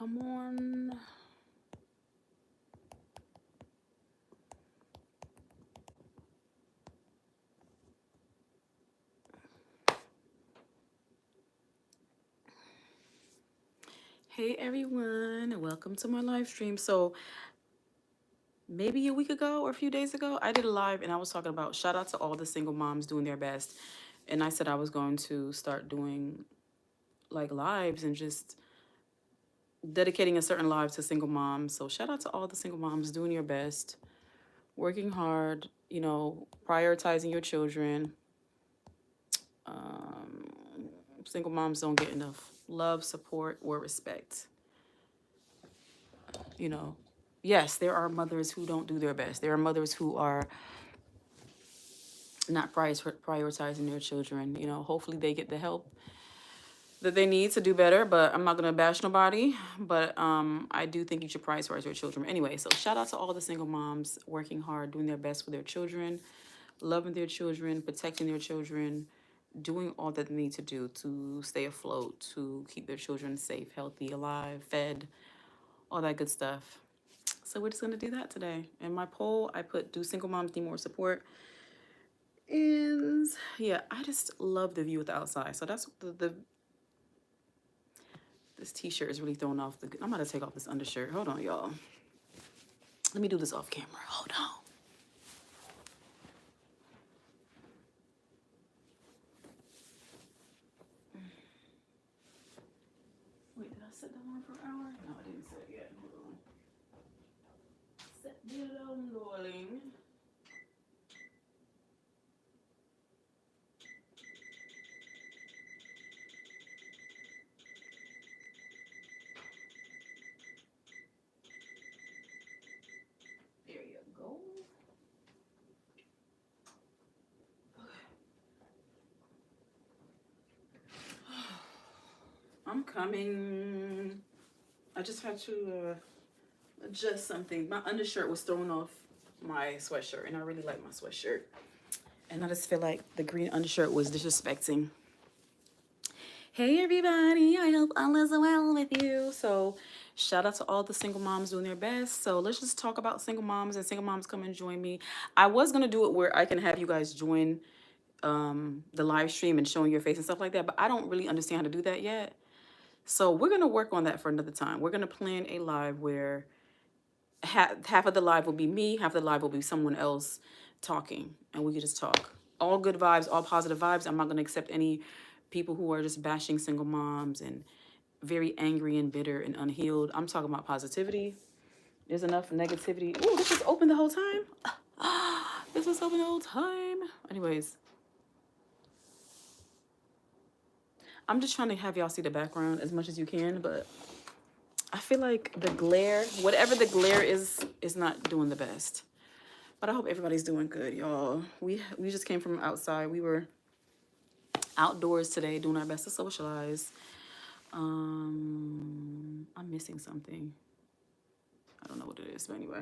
Come on. Hey everyone, welcome to my live stream. So maybe a week ago or a few days ago, I did a live and I was talking about shout out to all the single moms doing their best. And I said I was going to start doing like lives and just dedicating a certain live to single moms. So shout out to all the single moms doing your best, working hard, prioritizing your children. Um, Single moms don't get enough love, support, or respect. You know, yes, there are mothers who don't do their best. There are mothers who are not prioritizing their children. Hopefully they get the help that they need to do better. But I'm not gonna bash nobody. But I do think you should prioritize your children anyway. So shout out to all the single moms working hard, doing their best for their children, loving their children, protecting their children, doing all that they need to do to stay afloat, to keep their children safe, healthy, alive, fed, all that good stuff. So we're just gonna do that today. In my poll, I put, do single moms need more support? And yeah, I just love the view of the outside. So that's the this t-shirt is really throwing off the, I'm gonna take off this undershirt. Hold on, y'all. Let me do this off camera. Hold on. Wait, did I set the alarm for an hour? No, I didn't set it yet. Hold on. Set the alarm, darling. There you go. I'm coming. I just had to adjust something. My undershirt was throwing off my sweatshirt, and I really like my sweatshirt. And I just feel like the green undershirt was disrespecting. Hey everybody, I hope all is well with you. So shout out to all the single moms doing their best. So let's just talk about single moms, and single moms come and join me. I was gonna do it where I can have you guys join the live stream and showing your face and stuff like that, but I don't really understand how to do that yet. So we're gonna work on that for another time. We're gonna plan a live where half of the live will be me, half of the live will be someone else talking, and we could just talk. All good vibes, all positive vibes. I'm not gonna accept any people who are just bashing single moms and very angry and bitter and unhealed. I'm talking about positivity. There's enough negativity. Ooh, this was open the whole time. This was open the whole time. Anyways, I'm just trying to have y'all see the background as much as you can, but I feel like the glare, whatever the glare is not doing the best. But I hope everybody's doing good, y'all. We just came from outside. We were outdoors today doing our best to socialize. I'm missing something. I don't know what it is, but anyway.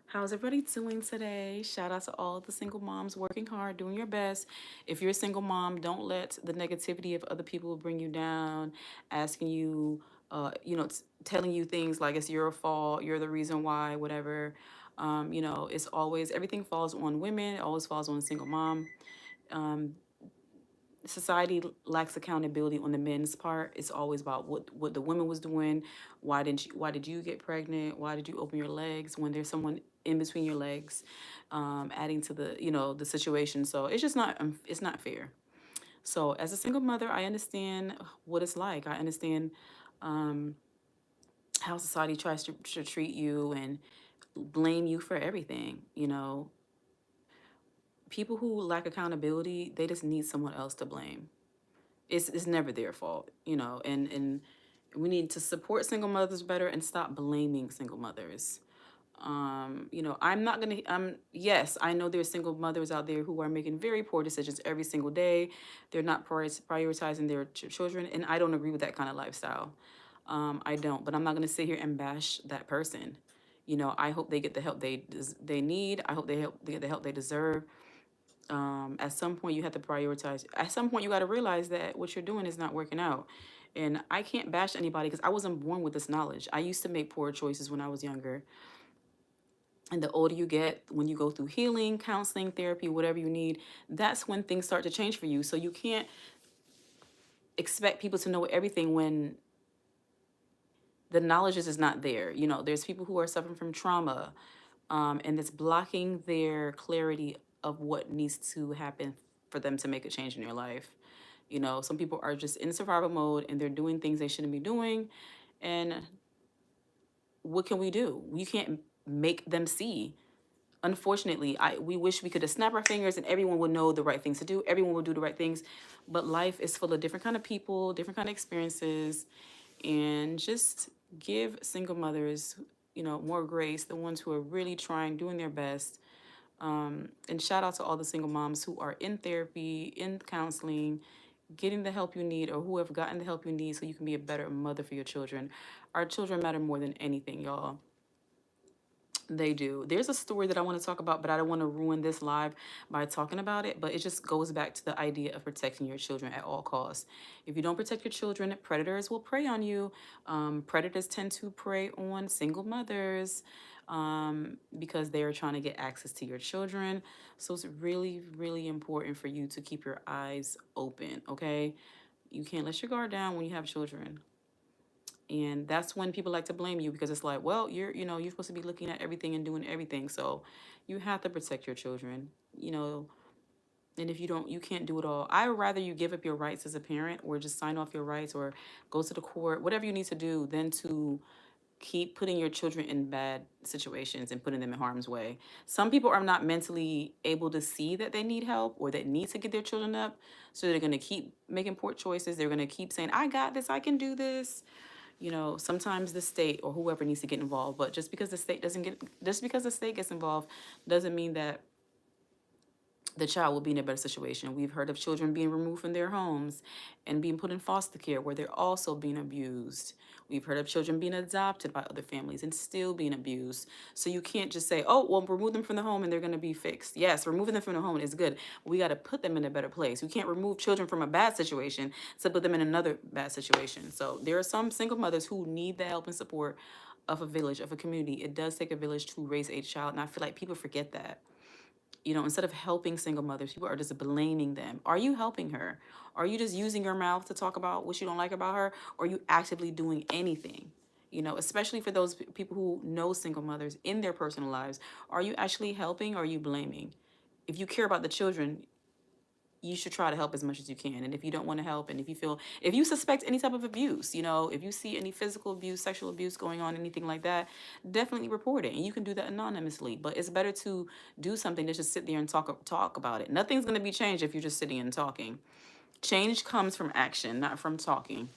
How's everybody doing today? Shout out to all the single moms working hard, doing your best. If you're a single mom, don't let the negativity of other people bring you down, asking you, telling you things like it's your fault, you're the reason why, whatever. It's always, everything falls on women, it always falls on a single mom. Um, Society lacks accountability on the men's part. It's always about what the woman was doing. Why did you get pregnant? Why did you open your legs when there's someone in between your legs, adding to the the situation. So it's not fair. So as a single mother, I understand what it's like. I understand um, how society tries to treat you and blame you for everything. People who lack accountability, they just need someone else to blame. It's never their fault, and we need to support single mothers better and stop blaming single mothers. I'm not gonna yes, I know there's single mothers out there who are making very poor decisions every single day. They're not prioritizing their children, and I don't agree with that kind of lifestyle. I don't, but I'm not gonna sit here and bash that person. I hope they get the help they need. I hope they get the help they deserve. At some point you have to prioritize. At some point you got to realize that what you're doing is not working out, And I can't bash anybody because I wasn't born with this knowledge. I used to make poor choices when I was younger. And the older you get, when you go through healing, counseling, therapy, whatever you need, that's when things start to change for you. So you can't expect people to know everything when the knowledge is not there. You know, there's people who are suffering from trauma, and it's blocking their clarity of what needs to happen for them to make a change in their life. You know, some people are just in survival mode and they're doing things they shouldn't be doing. And what can we do? You can't make them see. Unfortunately, we wish we could have snapped our fingers and everyone would know the right things to do. Everyone would do the right things. But life is full of different kind of people, different kind of experiences, and just give single mothers, more grace, the ones who are really trying, doing their best. And shout out to all the single moms who are in therapy, in counseling, getting the help you need, or who have gotten the help you need so you can be a better mother for your children. Our children matter more than anything, y'all. They do. There's a story that I want to talk about, but I don't want to ruin this live by talking about it. But it just goes back to the idea of protecting your children at all costs. If you don't protect your children, predators will prey on you. Predators tend to prey on single mothers, because they are trying to get access to your children. So it's really, really important for you to keep your eyes open, okay? You can't let your guard down when you have children. And that's when people like to blame you because it's like, well, you're supposed to be looking at everything and doing everything. So you have to protect your children, and if you don't, you can't do it all. I would rather you give up your rights as a parent or just sign off your rights or go to the court, whatever you need to do, than to keep putting your children in bad situations and putting them in harm's way. Some people are not mentally able to see that they need help or that need to get their children up. So they're going to keep making poor choices. They're going to keep saying, I got this, I can do this. Sometimes the state or whoever needs to get involved, but just because the state gets involved doesn't mean that the child will be in a better situation. We've heard of children being removed from their homes and being put in foster care where they're also being abused. We've heard of children being adopted by other families and still being abused. So you can't just say, oh, well, remove them from the home and they're going to be fixed. Yes, removing them from the home is good. We got to put them in a better place. We can't remove children from a bad situation to put them in another bad situation. So there are some single mothers who need the help and support of a village, of a community. It does take a village to raise a child. And I feel like people forget that. Instead of helping single mothers, people are just blaming them. Are you helping her? Are you just using your mouth to talk about what you don't like about her? Or are you actively doing anything? Especially for those people who know single mothers in their personal lives. Are you actually helping or are you blaming? If you care about the children, you should try to help as much as you can. And if you don't want to help, and if you suspect any type of abuse, if you see any physical abuse, sexual abuse going on, anything like that, definitely report it. And you can do that anonymously. But it's better to do something than just sit there and talk about it. Nothing's going to be changed if you're just sitting and talking. Change comes from action, not from talking.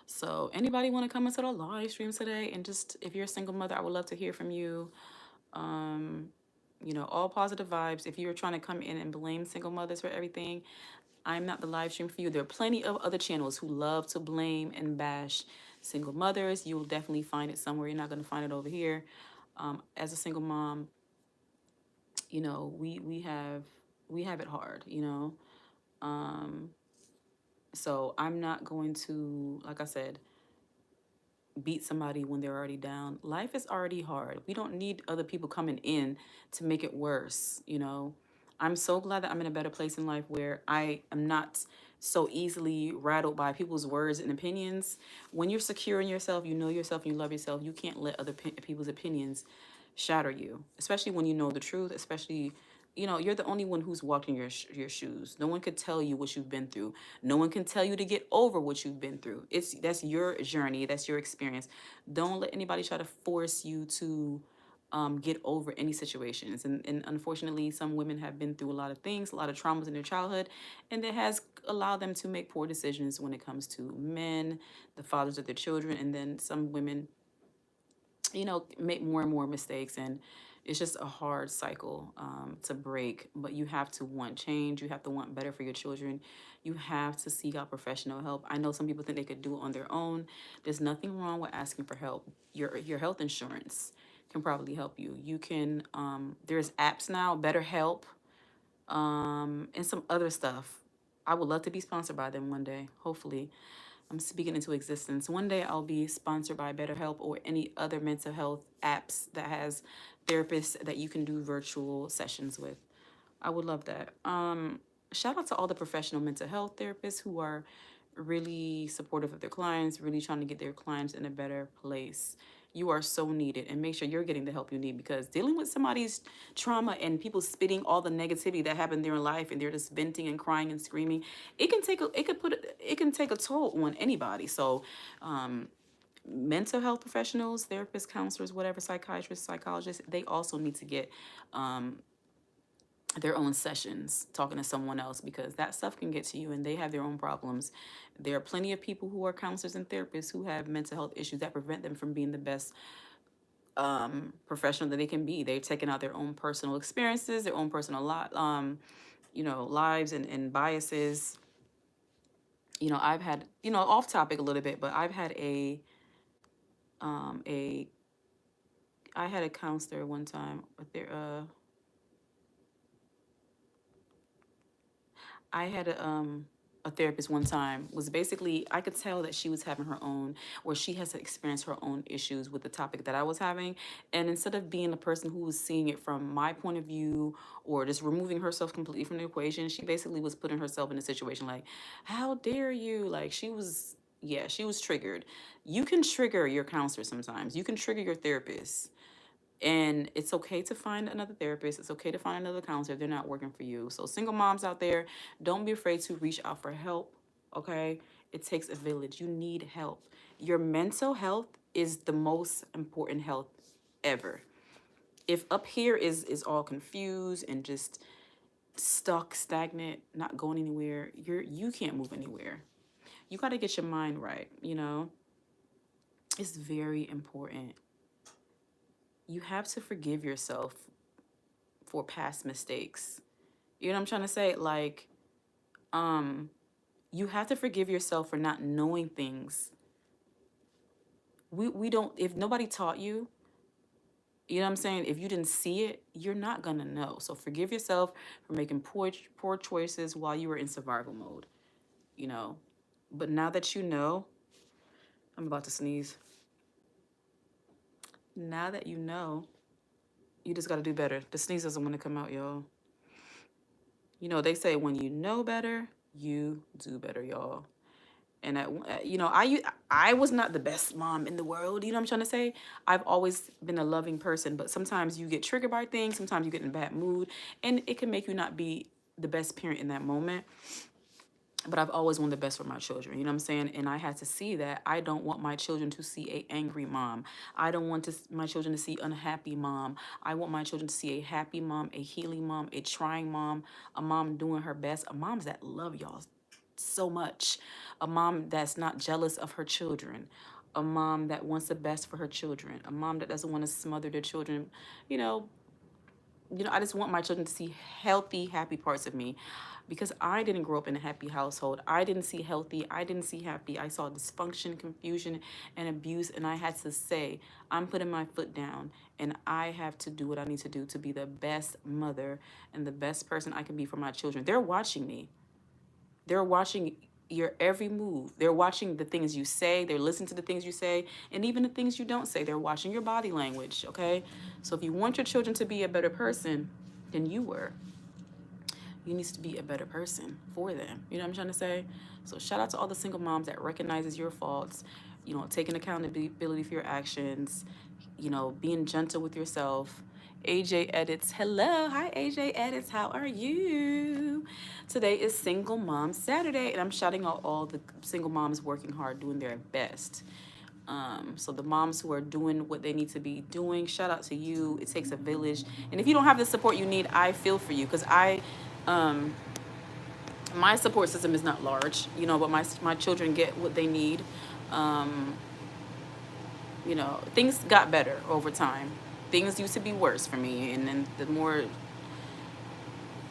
So anybody want to come into the live stream today? And just, if you're a single mother, I would love to hear from you. All positive vibes. If you're trying to come in and blame single mothers for everything, I'm not the live stream for you. There are plenty of other channels who love to blame and bash single mothers. You'll definitely find it somewhere. You're not going to find it over here. As a single mom, we have it hard. So I'm not going to, like I said, beat somebody when they're already down. Life is already hard. We don't need other people coming in to make it worse. I'm so glad that I'm in a better place in life where I am not so easily rattled by people's words and opinions. When you're secure in yourself, you know yourself, and you love yourself, you can't let other people's opinions shatter you, especially when you know the truth, especially you're the only one who's walked in your shoes. No one could tell you what you've been through. No one can tell you to get over what you've been through. That's your journey. That's your experience. Don't let anybody try to force you to get over any situations. And unfortunately, some women have been through a lot of things, a lot of traumas in their childhood, and it has allowed them to make poor decisions when it comes to men, the fathers of their children, and then some women make more and more mistakes, and it's just a hard cycle to break. But you have to want change. You have to want better for your children. You have to seek out professional help. I know some people think they could do it on their own. There's nothing wrong with asking for help. Your health insurance can probably help you. You can there's apps now, BetterHelp, and some other stuff. I would love to be sponsored by them one day. Hopefully, I'm speaking into existence. One day I'll be sponsored by BetterHelp or any other mental health apps that has therapists that you can do virtual sessions with. I would love that. Shout out to all the professional mental health therapists who are really supportive of their clients, really trying to get their clients in a better place. You are so needed, and make sure you're getting the help you need, because dealing with somebody's trauma and people spitting all the negativity that happened in their life and they're just venting and crying and screaming, it can take a toll on anybody. So mental health professionals, therapists, counselors, whatever, psychiatrists, psychologists, they also need to get their own sessions talking to someone else, because that stuff can get to you and they have their own problems. There are plenty of people who are counselors and therapists who have mental health issues that prevent them from being the best professional that they can be. They're taking out their own personal experiences, their own personal lives and biases. I've had, off topic a little bit, but I've had I had a counselor one time, but I had a therapist one time. Was basically, I could tell that she was having her own, or she has experienced her own issues with the topic that I was having. And instead of being the person who was seeing it from my point of view or just removing herself completely from the equation, she basically was putting herself in a situation like, how dare you? Like, she was, yeah, she was triggered. You can trigger your counselor sometimes. You can trigger your therapist. And it's okay to find another therapist. It's okay to find another counselor if they're not working for you. So single moms out there, don't be afraid to reach out for help, okay? It takes a village. You need help. Your mental health is the most important health ever. If up here is all confused and just stuck, stagnant, not going anywhere, you can't move anywhere. You got to get your mind right, It's very important. You have to forgive yourself for past mistakes. You know what I'm trying to say? Like, you have to forgive yourself for not knowing things. We don't, if nobody taught you, you know what I'm saying? If you didn't see it, you're not gonna know. So forgive yourself for making poor choices while you were in survival mode, But now that you know, I'm about to sneeze. Now that you know, you just got to do better. The sneeze doesn't want to come out, y'all. They say when you know better, you do better, y'all. And I was not the best mom in the world. You know what I'm trying to say? I've always been a loving person, but sometimes you get triggered by things. Sometimes you get in a bad mood, and it can make you not be the best parent in that moment. But I've always wanted the best for my children, you know what I'm saying? And I had to see that I don't want my children to see a angry mom. I don't want my children to see unhappy mom. I want my children to see a happy mom, a healing mom, a trying mom, a mom doing her best, a mom that love y'all so much, a mom that's not jealous of her children, a mom that wants the best for her children, a mom that doesn't want to smother their children, I just want my children to see healthy, happy parts of me, because I didn't grow up in a happy household. I didn't see healthy. I didn't see happy. I saw dysfunction, confusion, and abuse. And I had to say, I'm putting my foot down, and I have to do what I need to do to be the best mother and the best person I can be for my children. They're watching me. They're watching your every move. They're watching the things you say. They're listening to the things you say, and even the things you don't say. They're watching your body language, okay? So if you want your children to be a better person than you were, you need to be a better person for them. You know what I'm trying to say? So shout out to all the single moms that recognizes your faults, taking accountability for your actions, being gentle with yourself. AJ Edits, hello. Hi, AJ Edits. How are you? Today is Single Mom Saturday, and I'm shouting out all the single moms working hard, doing their best. So the moms who are doing what they need to be doing, shout out to you. It takes a village. And if you don't have the support you need, I feel for you, because my support system is not large, but my children get what they need. Things got better over time. Things used to be worse for me, and then the more,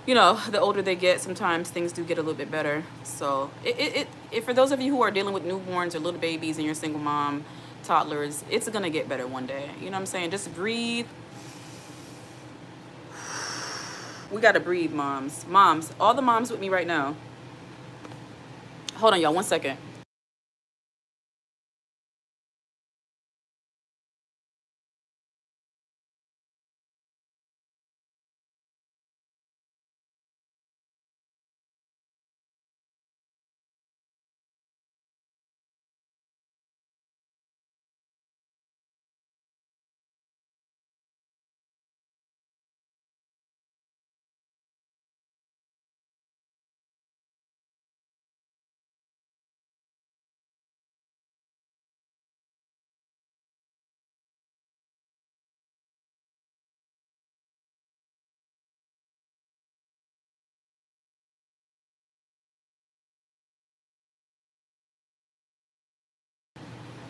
the older they get, sometimes things do get a little bit better. So it for those of you who are dealing with newborns or little babies and you're single mom, toddlers, it's gonna get better one day. You know what I'm saying? Just breathe. We gotta breathe, moms. Moms, all the moms with me right now. Hold on, y'all, 1 second.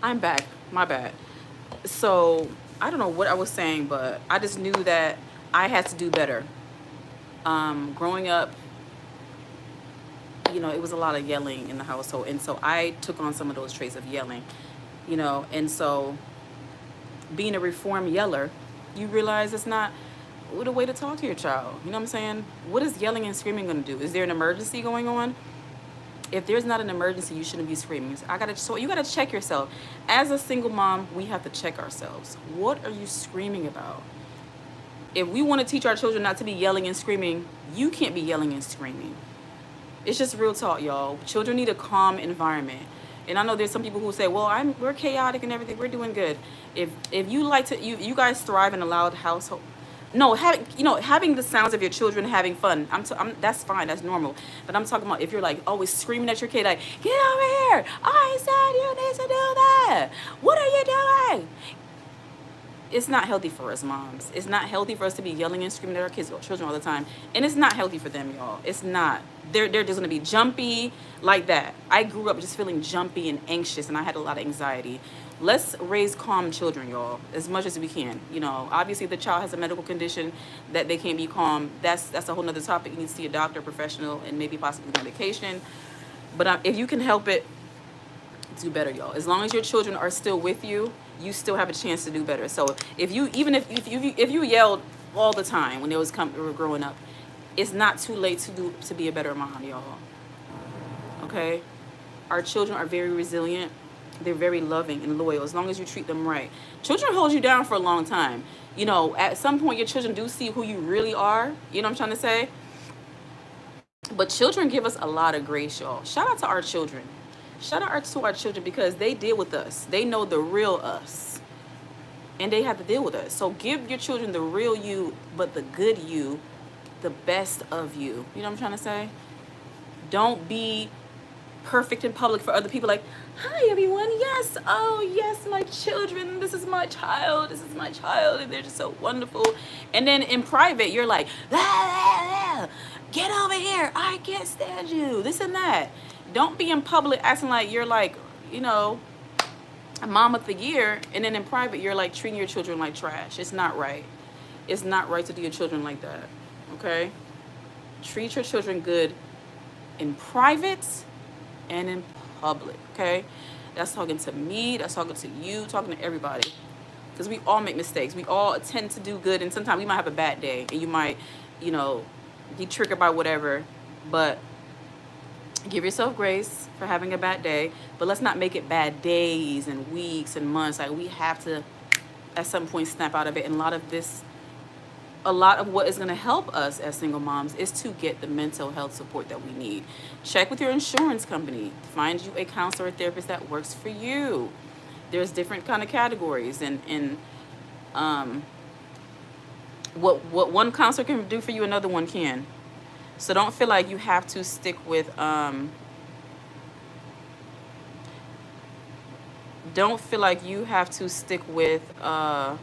I'm back. My bad. So I don't know what I was saying, but I just knew that I had to do better. Growing up, it was a lot of yelling in the household, and so I took on some of those traits of yelling, and so being a reformed yeller, you realize it's not the way to talk to your child. You know what I'm saying? What is yelling and screaming going to do? Is there an emergency going on? If there's not an emergency, you shouldn't be screaming. So you gotta check yourself. As a single mom, we have to check ourselves. What are you screaming about? If we want to teach our children not to be yelling and screaming, you can't be yelling and screaming. It's just real talk, y'all. Children need a calm environment. And I know there's some people who say, "Well, we're chaotic and everything. We're doing good." If you like to, you guys thrive in a loud household. No, having the sounds of your children having fun. That's fine. That's normal. But I'm talking about if you're like always screaming at your kid, like, "Get over here! I said you need to do that. What are you doing?" It's not healthy for us moms. It's not healthy for us to be yelling and screaming at our kids or children all the time. And it's not healthy for them, y'all. It's not. They're just gonna be jumpy like that. I grew up just feeling jumpy and anxious, and I had a lot of anxiety. Let's raise calm children, y'all, as much as we can. Obviously the child has a medical condition that they can't be calm. That's a whole nother topic. You need to see a doctor, professional, and maybe possibly medication. But if you can help it, do better, y'all. As long as your children are still with you, you still have a chance to do better. So if you yelled all the time when they were growing up, it's not too late to be a better mom, y'all. Okay? Our children are very resilient. They're very loving and loyal as long as you treat them right. Children hold you down for a long time. At some point your children do see who you really are. You know what I'm trying to say? But children give us a lot of grace, y'all. Shout out to our children. Shout out to our children because they deal with us. They know the real us. And they have to deal with us. So give your children the real you, but the good you, the best of you. You know what I'm trying to say? Don't be perfect in public for other people, like, "Hi everyone, yes, oh yes, my children, this is my child, and they're just so wonderful." And then in private you're like, "Get over here, I can't stand you," this and that. Don't be in public acting like you're like, a mom of the year, and then in private you're like treating your children like trash. It's not right. It's not right to do your children like that. Okay? Treat your children good in private and in public. Okay? That's talking to me, that's talking to you, talking to everybody, because we all make mistakes. We all tend to do good, and sometimes we might have a bad day, and you might be triggered by whatever. But give yourself grace for having a bad day, but let's not make it bad days and weeks and months. Like, we have to at some point snap out of it. And a lot of what is going to help us as single moms is to get the mental health support that we need. Check with your insurance company. Find you a counselor or therapist that works for you. There's different kind of categories, and what one counselor can do for you, another one can. So don't feel like you have to stick with don't feel like you have to stick with I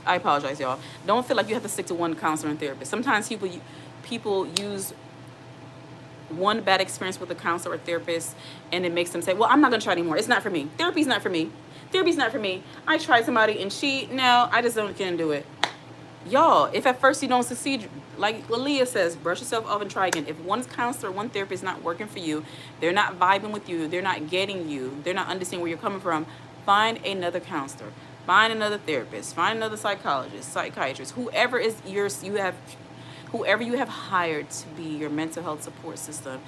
apologize, y'all. Don't feel like you have to stick to one counselor and therapist. Sometimes people use one bad experience with a counselor or therapist, and it makes them say, "Well, I'm not gonna try anymore. It's not for me. Therapy's not for me. Therapy's not for me. I tried somebody and I just can't do it." Y'all, if at first you don't succeed, like Aaliyah says, brush yourself off and try again. If one counselor, one therapist is not working for you, they're not vibing with you, they're not getting you, they're not understanding where you're coming from, find another counselor, find another therapist, find another psychologist, psychiatrist, whoever whoever you have hired to be your mental health support system,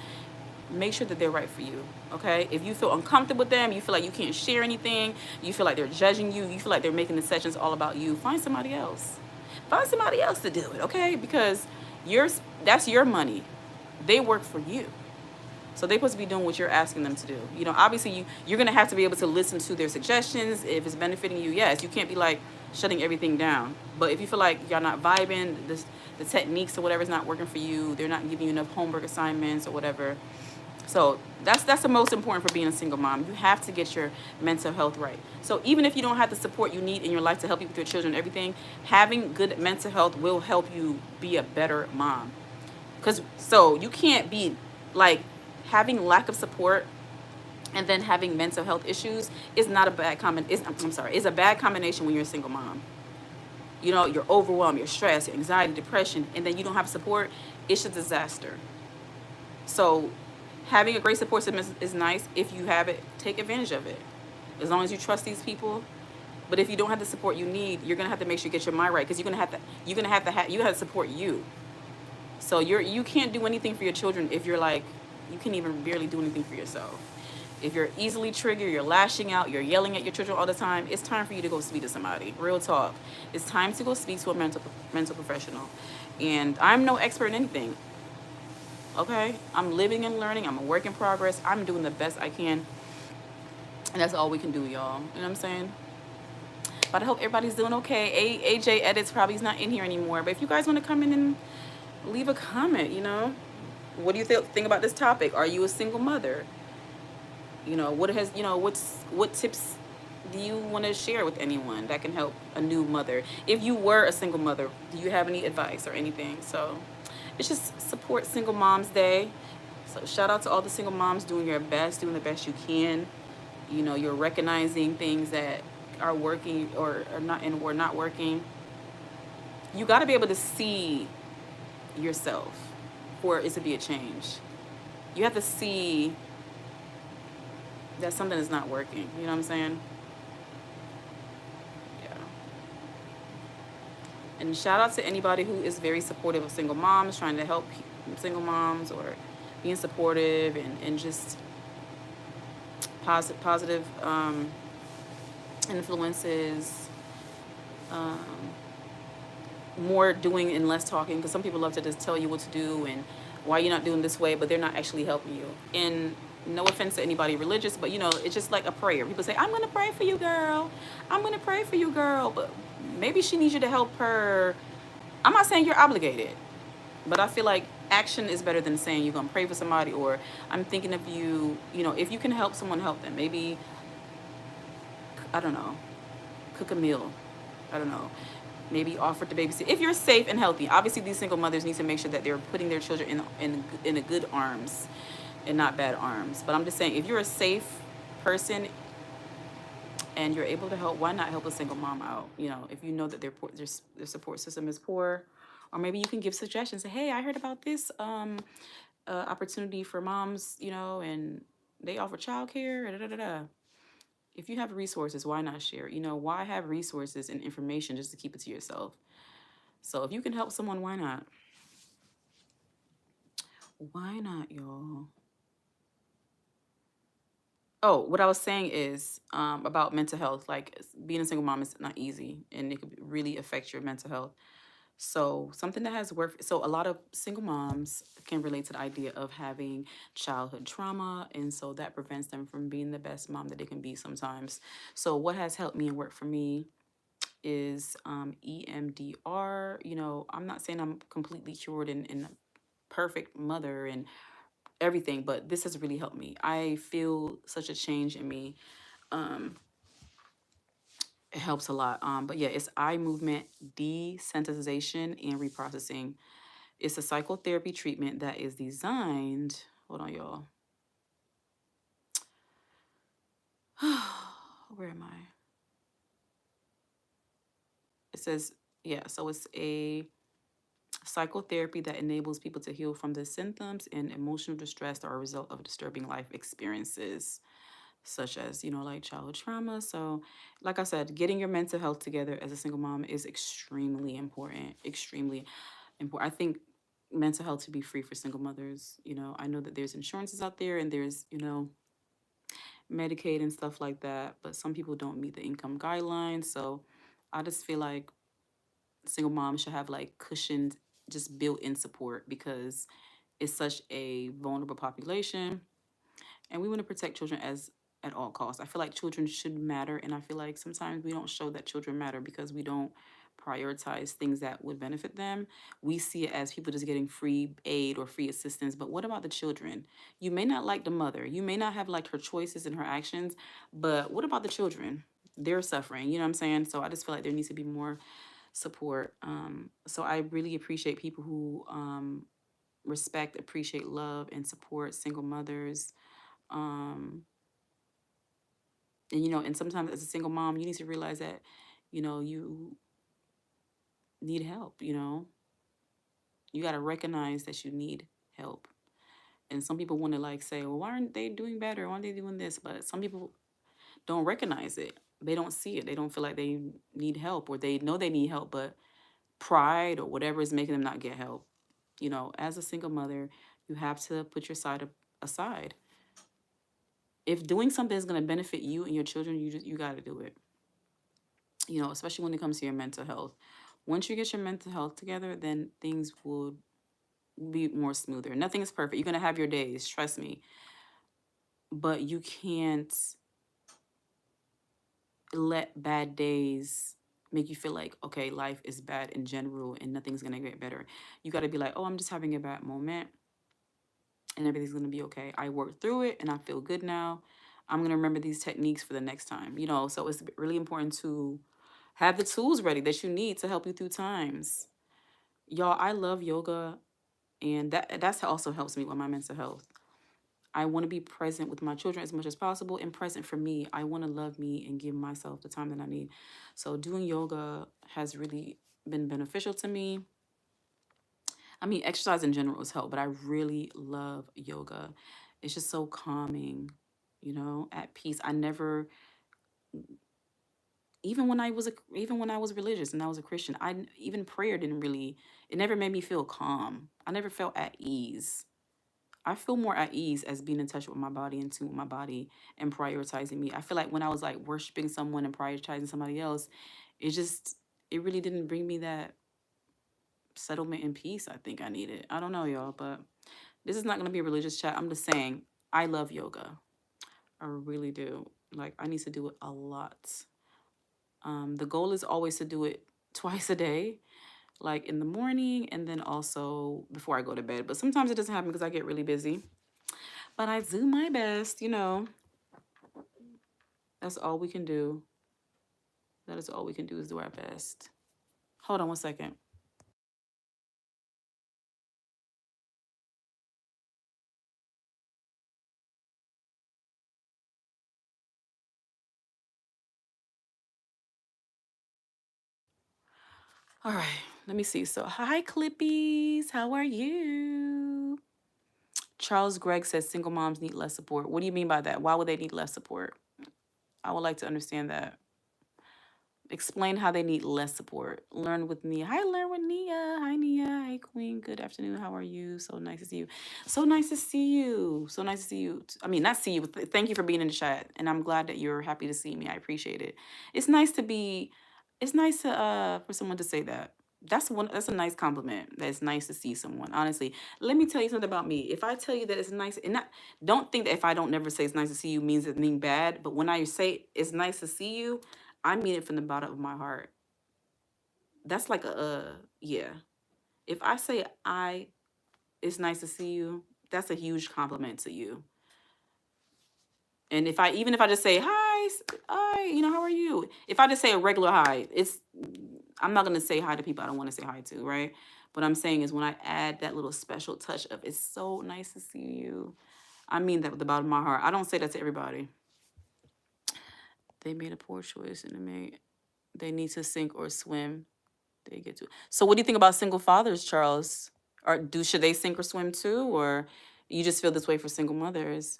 make sure that they're right for you. Okay, if you feel uncomfortable with them, you feel like you can't share anything, you feel like they're judging you, you feel like they're making the sessions all about you, find somebody else. Find somebody else to do it. Okay, because yours, that's your money. They work for you, so they're supposed to be doing what you're asking them to do. You know, obviously you're gonna have to be able to listen to their suggestions if it's benefiting you. Yes, you can't be like shutting everything down. But if you feel like you're not vibing, the techniques or whatever is not working for you, they're not giving you enough homework assignments or whatever. So that's the most important for being a single mom. You have to get your mental health right. So even if you don't have the support you need in your life to help you with your children and everything, having good mental health will help you be a better mom. Because so you can't be like having lack of support and then having mental health issues is not a bad I'm sorry, it's a bad combination when you're a single mom. You know, you're overwhelmed, you're stressed, anxiety, depression, and then you don't have support. It's a disaster. So having a great support system is nice. If you have it, take advantage of it. As long as you trust these people. But if you don't have the support you need, you're gonna have to make sure you get your mind right, because you have to support you. So you can't do anything for your children if you're like, you can't even barely do anything for yourself. If you're easily triggered, you're lashing out, you're yelling at your children all the time, it's time for you to go speak to somebody. Real talk. It's time to go speak to a mental professional. And I'm no expert in anything. Okay? I'm living and learning. I'm a work in progress. I'm doing the best I can. And that's all we can do, y'all. You know what I'm saying? But I hope everybody's doing okay. AJ Edits probably is not in here anymore. But if you guys want to come in and leave a comment, you know, what do you think about this topic? Are you a single mother? You know, what tips do you want to share with anyone that can help a new mother? If you were a single mother, do you have any advice or anything? So it's just support Single Moms Day. So shout out to all the single moms doing your best, doing the best you can. You know, you're recognizing things that are working or are not and were not working. You got to be able to see yourself for it to be a change. You have to see that something is not working. You know what I'm saying? Yeah. And shout out to anybody who is very supportive of single moms, trying to help single moms, or being supportive and just positive influences. More doing and less talking, because some people love to just tell you what to do and why you're not doing this way, but they're not actually helping you. And no offense to anybody religious, but you know, it's just like a prayer. People say, I'm gonna pray for you, girl. I'm gonna pray for you, girl. But maybe she needs you to help her. I'm not saying you're obligated, but I feel like action is better than saying you're gonna pray for somebody, or I'm thinking of you. You know, if you can help someone, help them. Maybe, I don't know, cook a meal. I don't know. Maybe offer to babysit if you're safe and healthy. Obviously, these single mothers need to make sure that they're putting their children in a good arms and not bad arms. But I'm just saying, if you're a safe person and you're able to help, why not help a single mom out? You know, if you know that their support system is poor, or maybe you can give suggestions. Say, hey, I heard about this opportunity for moms, you know, and they offer childcare. Da, da, da, da. If you have resources, why not share? You know, why have resources and information just to keep it to yourself? So if you can help someone, why not? Why not, y'all? Oh, what I was saying is about mental health. Like, being a single mom is not easy, and it could really affect your mental health. So something that has worked. So a lot of single moms can relate to the idea of having childhood trauma, and so that prevents them from being the best mom that they can be sometimes. So what has helped me and worked for me is EMDR. You know, I'm not saying I'm completely cured and a perfect mother and everything, but this has really helped me. I feel such a change in me. It helps a lot. But yeah, it's eye movement desensitization and reprocessing. It's a psychotherapy treatment that is designed. Hold on, y'all. Where am I? It says, yeah, so it's a psychotherapy that enables people to heal from the symptoms and emotional distress that are a result of disturbing life experiences, such as, you know, like childhood trauma. So, like I said, getting your mental health together as a single mom is extremely important. Extremely important. I think mental health to be free for single mothers. You know, I know that there's insurances out there and there's, you know, Medicaid and stuff like that, but some people don't meet the income guidelines. So I just feel like single moms should have like cushioned, just built-in support because it's such a vulnerable population, and we want to protect children as at all costs. I feel like children should matter, and I feel like sometimes we don't show that children matter because we don't prioritize things that would benefit them. We see it as people just getting free aid or free assistance, but what about the children? You may not like the mother, you may not have liked her choices and her actions, but what about the children? They're suffering, you know what I'm saying? So I just feel like there needs to be more support. So I really appreciate people who respect, appreciate, love, and support single mothers. Um, and you know, and sometimes as a single mom, you need to realize that, you know, you need help. You know, you got to recognize that you need help. And some people want to like say, well, why aren't they doing better? Why aren't they doing this? But some people don't recognize it. They don't see it. They don't feel like they need help, or they know they need help, but pride or whatever is making them not get help. You know, as a single mother, you have to put your side aside. If doing something is going to benefit you and your children, you got to do it. You know, especially when it comes to your mental health. Once you get your mental health together, then things will be more smoother. Nothing is perfect. You're going to have your days, trust me. But you can't let bad days make you feel like, okay, life is bad in general and nothing's going to get better. You got to be like, oh, I'm just having a bad moment and everything's going to be okay. I worked through it and I feel good now. I'm going to remember these techniques for the next time, you know. So it's really important to have the tools ready that you need to help you through times. Y'all, I love yoga, and that's also helps me with my mental health. I want to be present with my children as much as possible and present for me. I want to love me and give myself the time that I need. So doing yoga has really been beneficial to me. I mean, exercise in general has helped, but I really love yoga. It's just so calming, you know, at peace. I never, even when I was religious and I was a Christian, even prayer didn't really, it never made me feel calm. I never felt at ease. I feel more at ease as being in touch with my body and tune with my body and prioritizing me. I feel like when I was like worshiping someone and prioritizing somebody else, it just, it really didn't bring me that settlement and peace I think I needed. I don't know, y'all, but this is not going to be a religious chat. I'm just saying, I love yoga. I really do. Like, I need to do it a lot. The goal is always to do it twice a day, like in the morning and then also before I go to bed. But sometimes it doesn't happen because I get really busy. But I do my best, you know. That's all we can do. That is all we can do is do our best. Hold on one second. All right, let me see. So, hi, Clippies. How are you? Charles Gregg says single moms need less support. What do you mean by that? Why would they need less support? I would like to understand that. Explain how they need less support. Learn with Nia. Hi, learn with Nia. Hi, Nia. Hi, Queen. Good afternoon. How are you? So nice to see you. So nice to see you. So nice to see you. I mean, not see you. But thank you for being in the chat, and I'm glad that you're happy to see me. I appreciate it. It's nice to be. It's nice to for someone to say that. That's one. That's a nice compliment. That's nice to see someone. Honestly, let me tell you something about me. If I tell you that it's nice, and not don't think that if I don't never say it's nice to see you means it's anything bad. But when I say it's nice to see you, I mean it from the bottom of my heart. That's like yeah. If I say it's nice to see you, that's a huge compliment to you. And even if I just say hi, hi, you know, how are you? If I just say a regular hi, I'm not gonna say hi to people I don't want to say hi to, right? What I'm saying is when I add that little special touch of it's so nice to see you, I mean that with the bottom of my heart. I don't say that to everybody. They made a poor choice and they need to sink or swim. They get to. So what do you think about single fathers, Charles? Or should they sink or swim too, or you just feel this way for single mothers?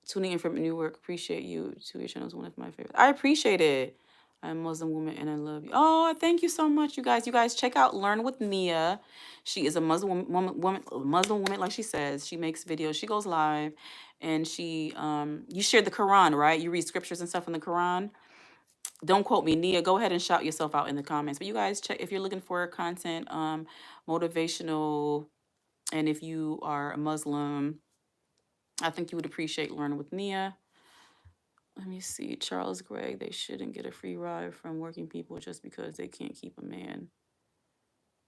Tuning in from Newark, appreciate you. Two your channel is one of my favorites. I appreciate it. I'm a Muslim woman and I love you. Oh, thank you so much, you guys. You guys check out Learn with Nia. She is a Muslim woman, like she says. She makes videos. She goes live, and you share the Quran, right? You read scriptures and stuff from the Quran. Don't quote me, Nia. Go ahead and shout yourself out in the comments. But you guys check if you're looking for content, motivational, and if you are a Muslim, I think you would appreciate Learning with Nia. Let me see. Charles Gregg, they shouldn't get a free ride from working people just because they can't keep a man.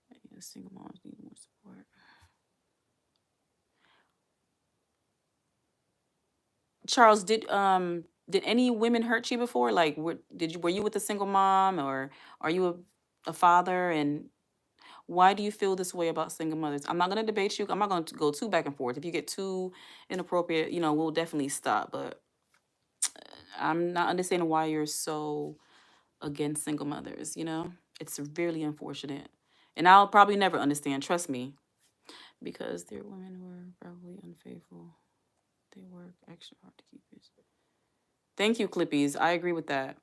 Yeah, single moms need more support. Charles, did any women hurt you before? Like were you with a single mom, or are you a father, and why do you feel this way about single mothers? I'm not gonna debate you. I'm not gonna go too back and forth. If you get too inappropriate, we'll definitely stop. But I'm not understanding why you're so against single mothers. It's really unfortunate, and I'll probably never understand. Trust me, because there are women who are probably unfaithful. They work extra hard to keep it. Thank you, Clippies. I agree with that.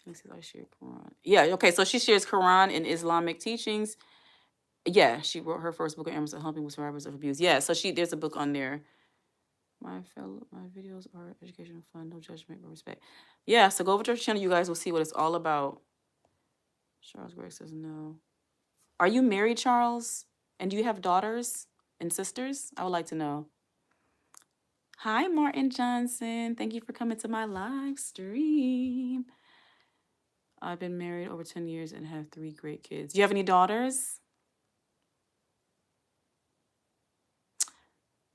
I share Quran. Yeah, okay. So she shares Quran and Islamic teachings. Yeah, she wrote her first book on Amazon, helping with survivors of abuse. Yeah, so there's a book on there. My videos are educational, fun, no judgment, but respect. Yeah, so go over to her channel. You guys will see what it's all about. Charles Gregg says no. Are you married, Charles? And do you have daughters and sisters? I would like to know. Hi, Martin Johnson. Thank you for coming to my live stream. I've been married over 10 years and have 3 great kids. Do you have any daughters?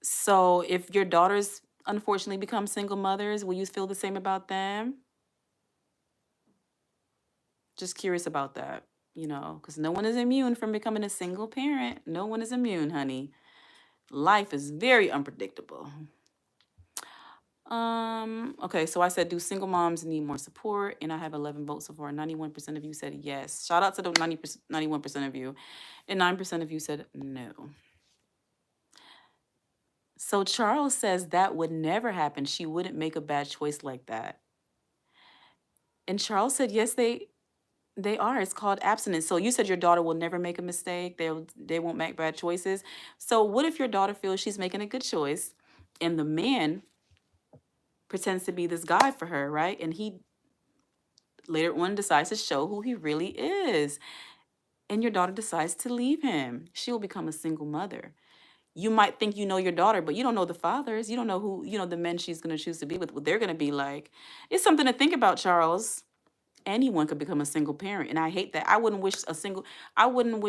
So if your daughters unfortunately become single mothers, will you feel the same about them? Just curious about that, because no one is immune from becoming a single parent. No one is immune, honey. Life is very unpredictable. Okay, so I said, do single moms need more support? And I have 11 votes so far. 91% of you said yes. Shout out to the 91% of you. And 9% of you said no. So Charles says that would never happen. She wouldn't make a bad choice like that. And Charles said, yes, they are. It's called abstinence. So you said your daughter will never make a mistake. They won't make bad choices. So what if your daughter feels she's making a good choice and the man pretends to be this guy for her, right? And he later on decides to show who he really is. And your daughter decides to leave him. She will become a single mother. You might think you know your daughter, but you don't know the fathers. You don't know who, the men she's going to choose to be with, what they're going to be like. It's something to think about, Charles. Anyone could become a single parent. And I hate that. I wouldn't wish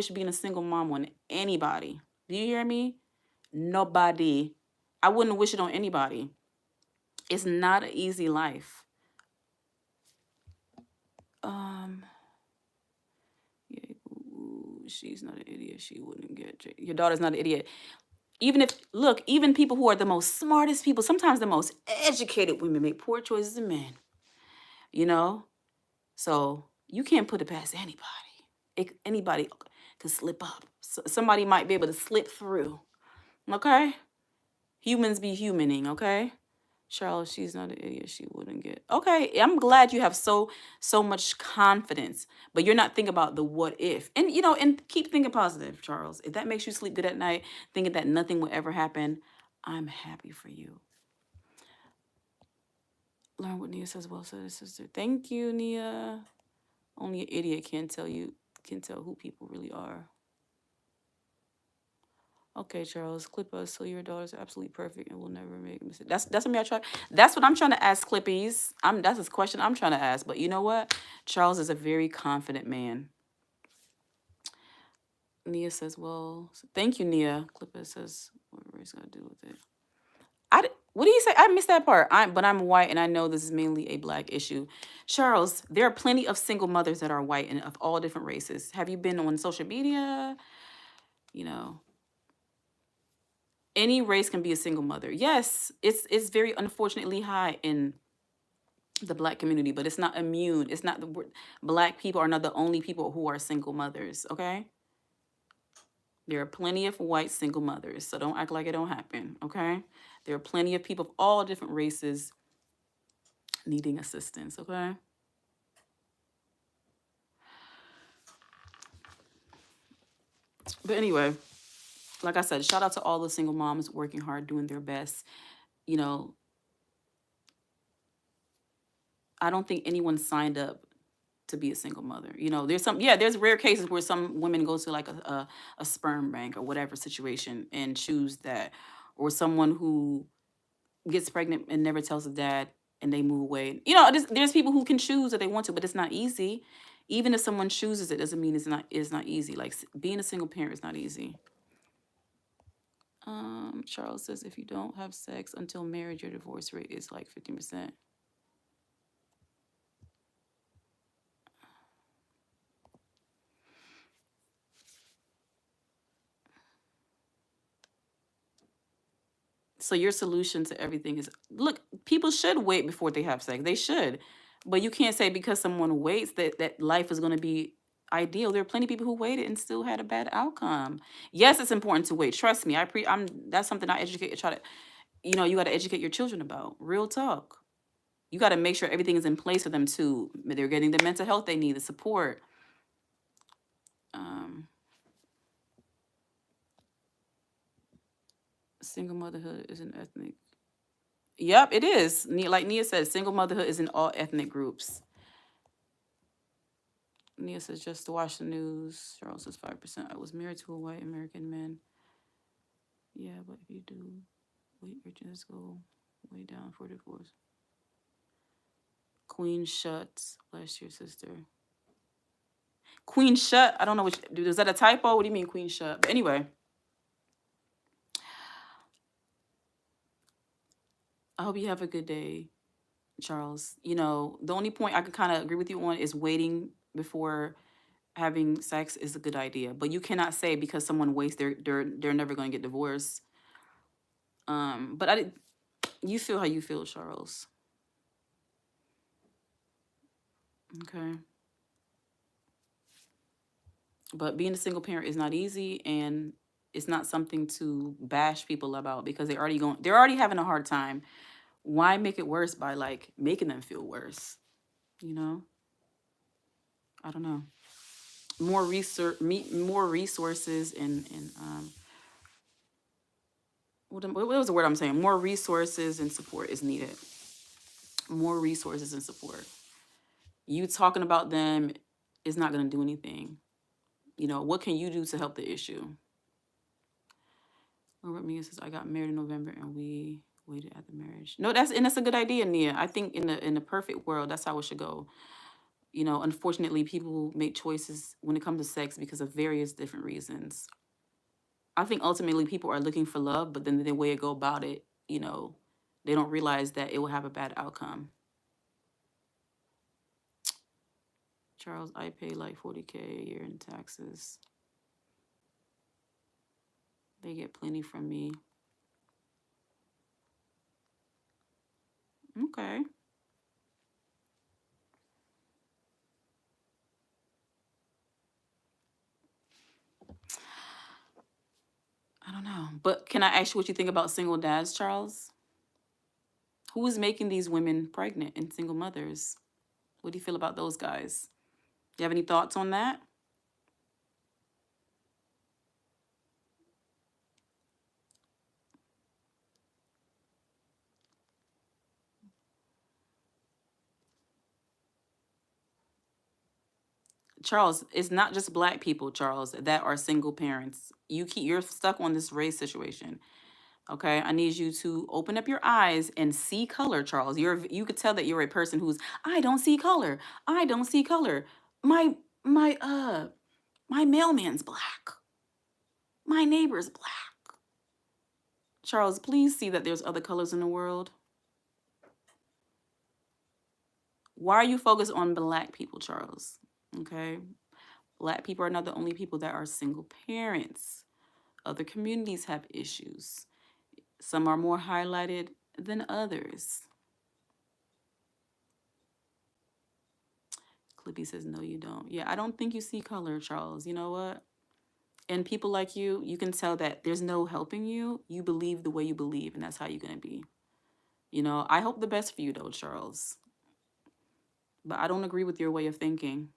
being a single mom on anybody. Do you hear me? Nobody. I wouldn't wish it on anybody. It's not an easy life. Yeah, she's not an idiot. She wouldn't get your daughter's not an idiot. Even people who are the most smartest people, sometimes the most educated women make poor choices in men. So you can't put it past anybody. Anybody can slip up. Somebody might be able to slip through. Okay? Humans be humaning, okay? Charles, she's not an idiot. She wouldn't get. Okay, I'm glad you have so much confidence, but you're not thinking about the what if. And and keep thinking positive, Charles. If that makes you sleep good at night, thinking that nothing will ever happen, I'm happy for you. Learn what Nia says. Well said, sister. Thank you, Nia. Only an idiot can tell who people really are. Okay, Charles, clip us so your daughter's absolutely perfect and will never make a mistake. That's what I try. That's what I'm trying to ask Clippies. That's his question I'm trying to ask. But you know what? Charles is a very confident man. Nia says, well, thank you, Nia. Clipper says, what race got to do with it? What do you say? I missed that part. But I'm white and I know this is mainly a black issue. Charles, there are plenty of single mothers that are white and of all different races. Have you been on social media? Any race can be a single mother. Yes, it's very unfortunately high in the black community, but it's not immune. It's not black people are not the only people who are single mothers, okay? There are plenty of white single mothers, so don't act like it don't happen, okay? There are plenty of people of all different races needing assistance, okay? But anyway, like I said, shout out to all the single moms working hard, doing their best. You know, I don't think anyone signed up to be a single mother. You know, there's some, yeah, there's rare cases where some women go to like a sperm bank or whatever situation and choose that, or someone who gets pregnant and never tells the dad and they move away. You know, there's people who can choose that they want to, but it's not easy. Even if someone chooses it, doesn't mean it's not easy. Like being a single parent is not easy. Charles says if you don't have sex until marriage, your divorce rate is like 15%. So your solution to everything is look, people should wait before they have sex. They should. But you can't say because someone waits that life is going to be ideal. There are plenty of people who waited and still had a bad outcome. Yes, it's important to wait. Trust me. I'm that's something I educate try to you got to educate your children about. Real talk. You got to make sure everything is in place for them too. They're getting the mental health they need, the support. Um Single motherhood is an ethnic. Yep, it is. Like Nia said, single motherhood is in all ethnic groups. Nia says just to watch the news. Charles says 5%. I was married to a white American man. Yeah, but if you do, wait, your chances go way down for divorce. Queen Shuts. Bless your sister. Queen Shut. I don't know which. Is that a typo? What do you mean Queen Shut? But anyway, I hope you have a good day, Charles. The only point I could kind of agree with you on is waiting before having sex is a good idea. But you cannot say because someone waits, they're never going to get divorced. But you feel how you feel, Charles. Okay. But being a single parent is not easy, and it's not something to bash people about because they're already having a hard time. Why make it worse by like making them feel worse? You know? I don't know. More research, more resources, and what was the word I'm saying? More resources and support is needed. More resources and support. You talking about them is not going to do anything. What can you do to help the issue? Robert Mia says, I got married in November and we waited at the marriage. No, that's a good idea, Nia. I think in the perfect world, that's how it should go. Unfortunately, people make choices when it comes to sex because of various different reasons. I think ultimately people are looking for love, but then the way they go about it, they don't realize that it will have a bad outcome. Charles, I pay like $40K a year in taxes. They get plenty from me. Okay. I don't know. But can I ask you what you think about single dads, Charles? Who is making these women pregnant and single mothers? What do you feel about those guys? Do you have any thoughts on that? Charles, it's not just black people, Charles, that are single parents. You're stuck on this race situation. Okay, I need you to open up your eyes and see color, Charles. You could tell that you're a person who's I don't see color. I don't see color. My my my mailman's black. My neighbor's black. Charles, please see that there's other colors in the world. Why are you focused on black people, Charles? Okay. Black people are not the only people that are single parents. Other communities have issues. Some are more highlighted than others. Clippy says, no, you don't. Yeah, I don't think you see color, Charles. You know what? And people like you can tell that there's no helping you. You believe the way you believe, and that's how you're going to be. I hope the best for you, though, Charles. But I don't agree with your way of thinking.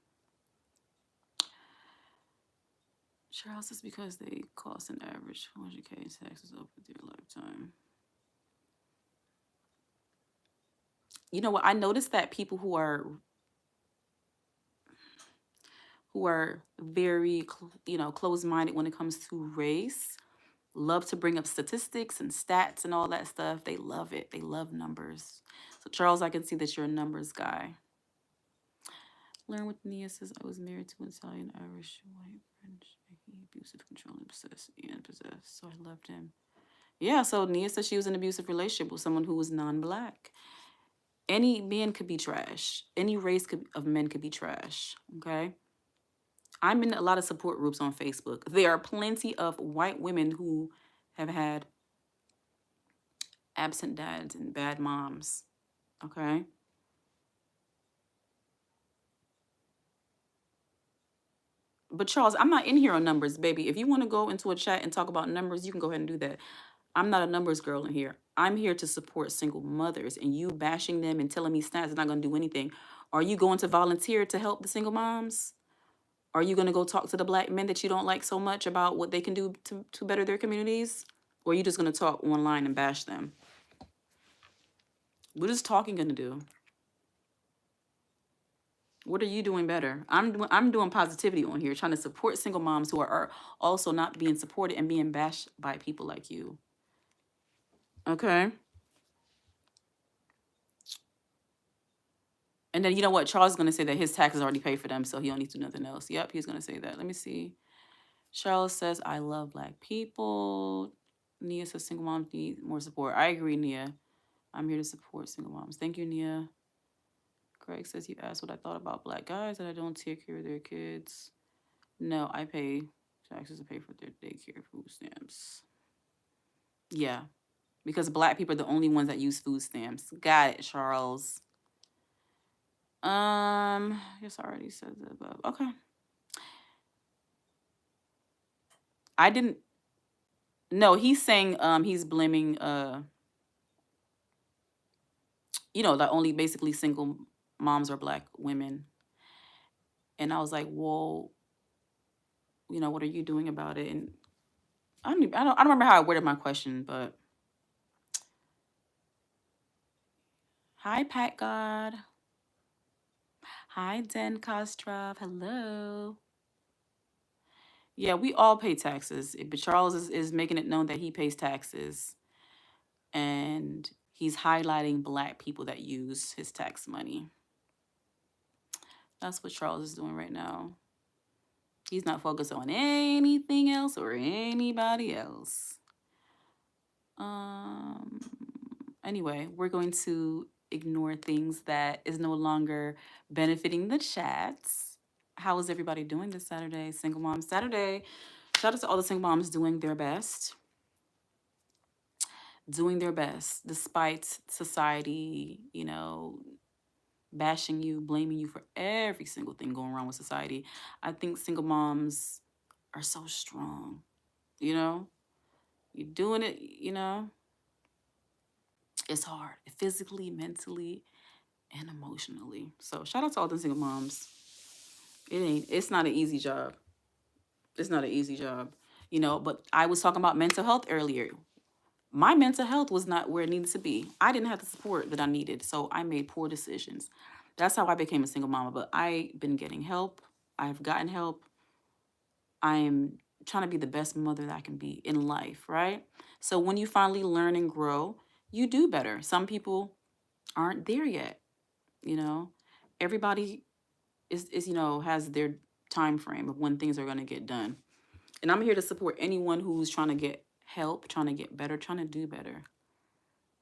Charles, is because they cost an average 400K in taxes over their lifetime. You know what? I noticed that people who are very closed-minded when it comes to race love to bring up statistics and stats and all that stuff. They love it. They love numbers. So Charles, I can see that you're a numbers guy. Learn what Nia says. I was married to an Italian, Irish, white, French. He abusive, controlling, possessed. So I loved him. Yeah, so Nia said she was in an abusive relationship with someone who was non-black. Any man could be trash. Any race of men could be trash. Okay. I'm in a lot of support groups on Facebook. There are plenty of white women who have had absent dads and bad moms. Okay. But Charles, I'm not in here on numbers, baby. If you want to go into a chat and talk about numbers, you can go ahead and do that. I'm not a numbers girl in here. I'm here to support single mothers, and you bashing them and telling me stats is not going to do anything. Are you going to volunteer to help the single moms? Are you going to go talk to the black men that you don't like so much about what they can do to better their communities? Or are you just going to talk online and bash them? What is talking going to do? What are you doing better? I'm doing positivity on here, trying to support single moms who are also not being supported and being bashed by people like you. Okay. And then you know what? Charles is going to say that his taxes already paid for them, so he don't need to do nothing else. Yep, he's going to say that. Let me see. Charles says, I love black people. Nia says single moms need more support. I agree, Nia. I'm here to support single moms. Thank you, Nia. Craig says, you asked what I thought about black guys that I don't take care of their kids. No, I pay taxes to pay for their daycare food stamps. Yeah, because black people are the only ones that use food stamps. Got it, Charles. Yes, I already said that above. Okay. I didn't. No, he's saying he's blaming that only basically single moms are black women. And I was like, well, what are you doing about it? And I don't remember how I worded my question, but hi, Pat God. Hi, Den Kostrov. Hello. Yeah, we all pay taxes, but Charles is making it known that he pays taxes. And he's highlighting black people that use his tax money. That's what Charles is doing right now. He's not focused on anything else or anybody else. Anyway, we're going to ignore things that is no longer benefiting the chats. How is everybody doing this Saturday? Single Mom Saturday. Shout out to all the single moms doing their best. Doing their best despite society, bashing you, blaming you for every single thing going wrong with society. I think single moms are so strong. You're doing it, it's hard physically, mentally, and emotionally. So shout out to all the single moms. It's not an easy job. It's not an easy job, but I was talking about mental health earlier. My mental health was not where it needed to be. I didn't have the support that I needed, so I made poor decisions. That's how I became a single mama, but I've been getting help. I've gotten help. I'm trying to be the best mother that I can be in life, right? So when you finally learn and grow, you do better. Some people aren't there yet, Everybody is has their time frame of when things are going to get done. And I'm here to support anyone who's trying to get help, trying to get better, trying to do better.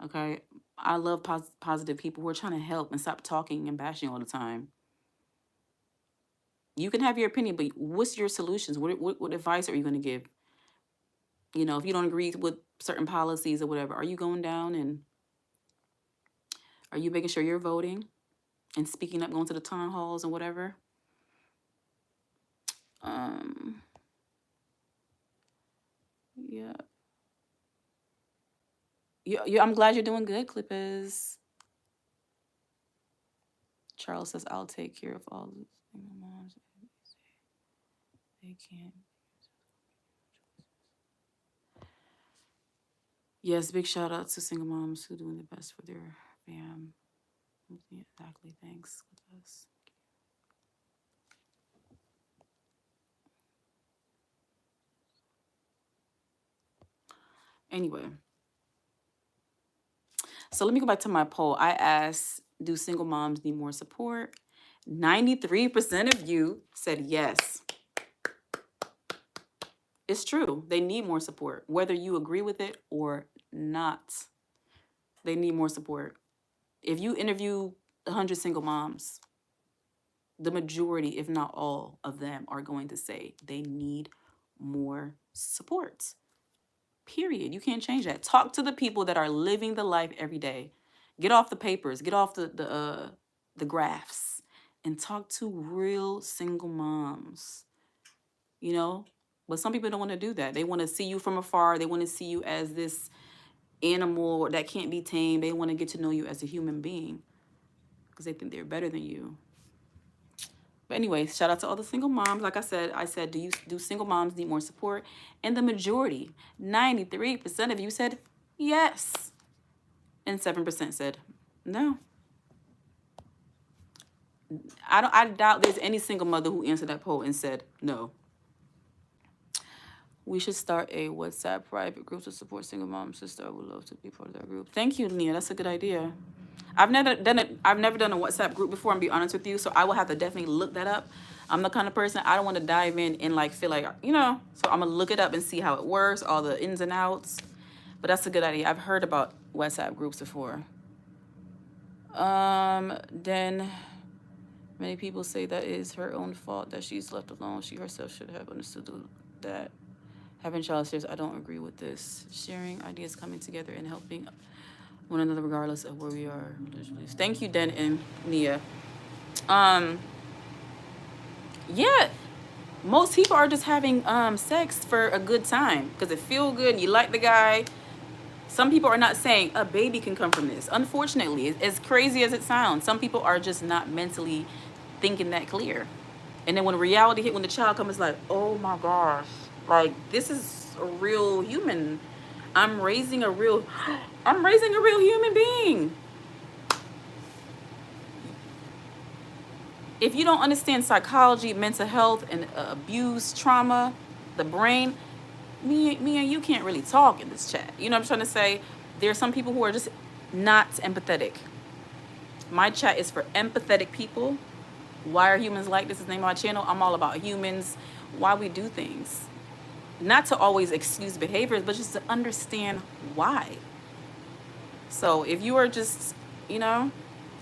Okay? I love positive people who are trying to help and stop talking and bashing all the time. You can have your opinion, but what's your solutions? What advice are you going to give? If you don't agree with certain policies or whatever, are you going down and are you making sure you're voting and speaking up, going to the town halls and whatever? Yeah. I'm glad you're doing good, Clippers. Charles says, I'll take care of all the single moms. They can't. Yes, big shout out to single moms who doing the best for their fam. Exactly. Thanks. Anyway, so let me go back to my poll. I asked, do single moms need more support? 93% of you said yes. It's true. They need more support, whether you agree with it or not. They need more support. If you interview 100 single moms, the majority, if not all of them, are going to say they need more support. Period. You can't change that. Talk to the people that are living the life every day. Get off the papers. Get off the graphs, and talk to real single moms. You know, but some people don't want to do that. They want to see you from afar. They want to see you as this animal that can't be tamed. They want to get to know you as a human being because they think they're better than you. But anyway, shout out to all the single moms. Like I said, do single moms need more support? And the majority, 93% of you said yes. And 7% said no. I doubt there's any single mother who answered that poll and said no. We should start a WhatsApp private group to support single moms. Sister, I would love to be part of that group. Thank you, Nia. That's a good idea. I've never done a WhatsApp group before, and be honest with you, so I will have to definitely look that up. I'm the kind of person, I don't want to dive in and like feel like, you know, so I'm gonna look it up and see how it works, all the ins and outs. But that's a good idea. I've heard about WhatsApp groups before. Then many people say that is her own fault that she's left alone. She herself should have understood that. Having child shares, I don't agree with this. Sharing ideas, coming together, and helping one another regardless of where we are. Thank you, Den and Nia. Yeah, most people are just having sex for a good time because it feels good and you like the guy. Some people are not saying a baby can come from this. Unfortunately, as crazy as it sounds, some people are just not mentally thinking that clear. And then when reality hit, when the child comes, it's like, oh my gosh, like this is a real human. I'm raising a real human being. If you don't understand psychology, mental health, and abuse, trauma, the brain, me and you can't really talk in this chat. You know what I'm trying to say? There are some people who are just not empathetic. My chat is for empathetic people. Why are humans like this? Is the name of my channel. I'm all about humans, why we do things. Not to always excuse behaviors, but just to understand why. So if you are just, you know,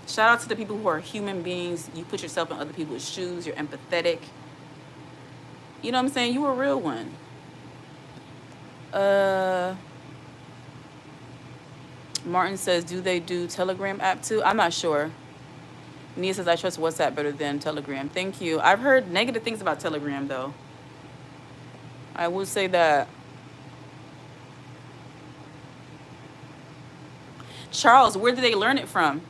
shout out to the people who are human beings. You put yourself in other people's shoes. You're empathetic. You know what I'm saying? You a real one. Martin says, do they do Telegram app too? I'm not sure. Nia says, I trust WhatsApp better than Telegram. Thank you. I've heard negative things about Telegram, though. I will say that. Charles, where did they learn it from?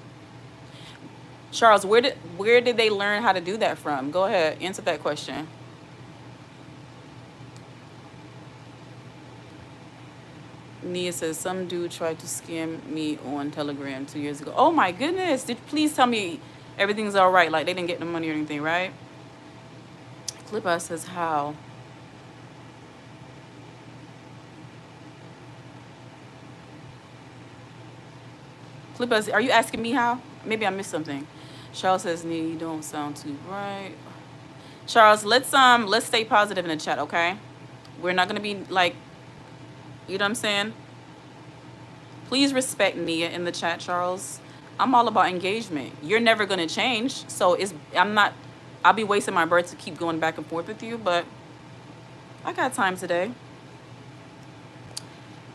Charles, where did they learn how to do that from? Go ahead, answer that question. Nia says, some dude tried to scam me on Telegram 2 years ago. Oh my goodness. Please tell me everything's all right. Like they didn't get the money or anything, right? Clipa says, how? Clipa, are you asking me how? Maybe I missed something. Charles says, Nia, you don't sound too bright. Charles, let's stay positive in the chat, okay? We're not gonna be like, you know what I'm saying? Please respect Nia in the chat, Charles. I'm all about engagement. You're never gonna change, so I'll be wasting my breath to keep going back and forth with you, but I got time today.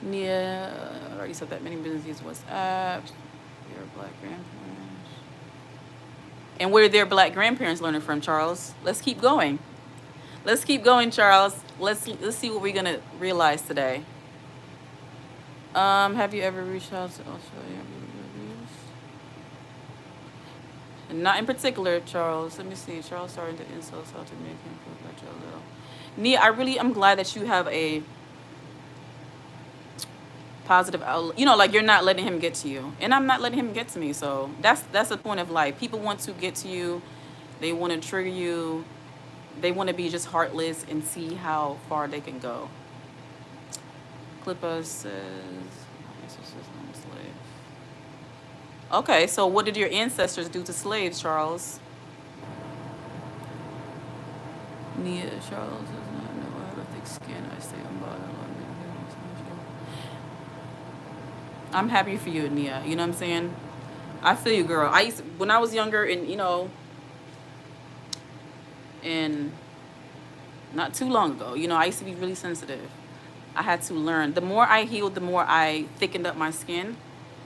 Nia, I already said that many businesses WhatsApp. Your black grandparents. And where their black grandparents learning from, Charles? Let's keep going. Let's keep going, Charles. Let's see what we're gonna realize today. Have you ever reached out to Australia? Not in particular, Charles. Let me see. Charles started to insult South American for a little. Nia, I'm glad that you have a positive outlook. You know, like you're not letting him get to you, and I'm not letting him get to me. So that's the point of life. People want to get to you, they want to trigger you, they want to be just heartless and see how far they can go. Clippa says, slave. Okay, so what did your ancestors do to slaves, Charles? Nia, Charles does not know I have a thick skin. I stay on bottom. I'm happy for you, Nia. You know what I'm saying? I feel you, girl. When I was younger, and and not too long ago, I used to be really sensitive. I had to learn. The more I healed, the more I thickened up my skin.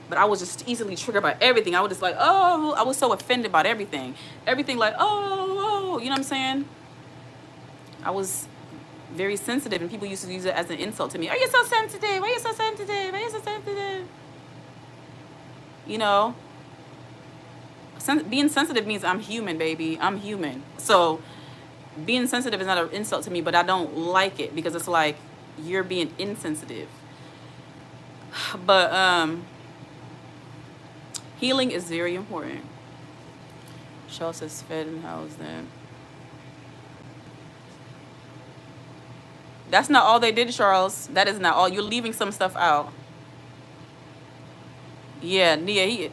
But I was just easily triggered by everything. I was just like, oh, I was so offended about everything. Everything like, oh, you know what I'm saying? I was very sensitive, and people used to use it as an insult to me. Are you so sensitive? Why are you so sensitive? Why are you so sensitive? Being sensitive means I'm human, baby. I'm human. So being sensitive is not an insult to me, but I don't like it because it's like you're being insensitive. But healing is very important. Shaw says fed and housed them. That's not all they did, Charles. That is not all. You're leaving some stuff out. Yeah, Nia.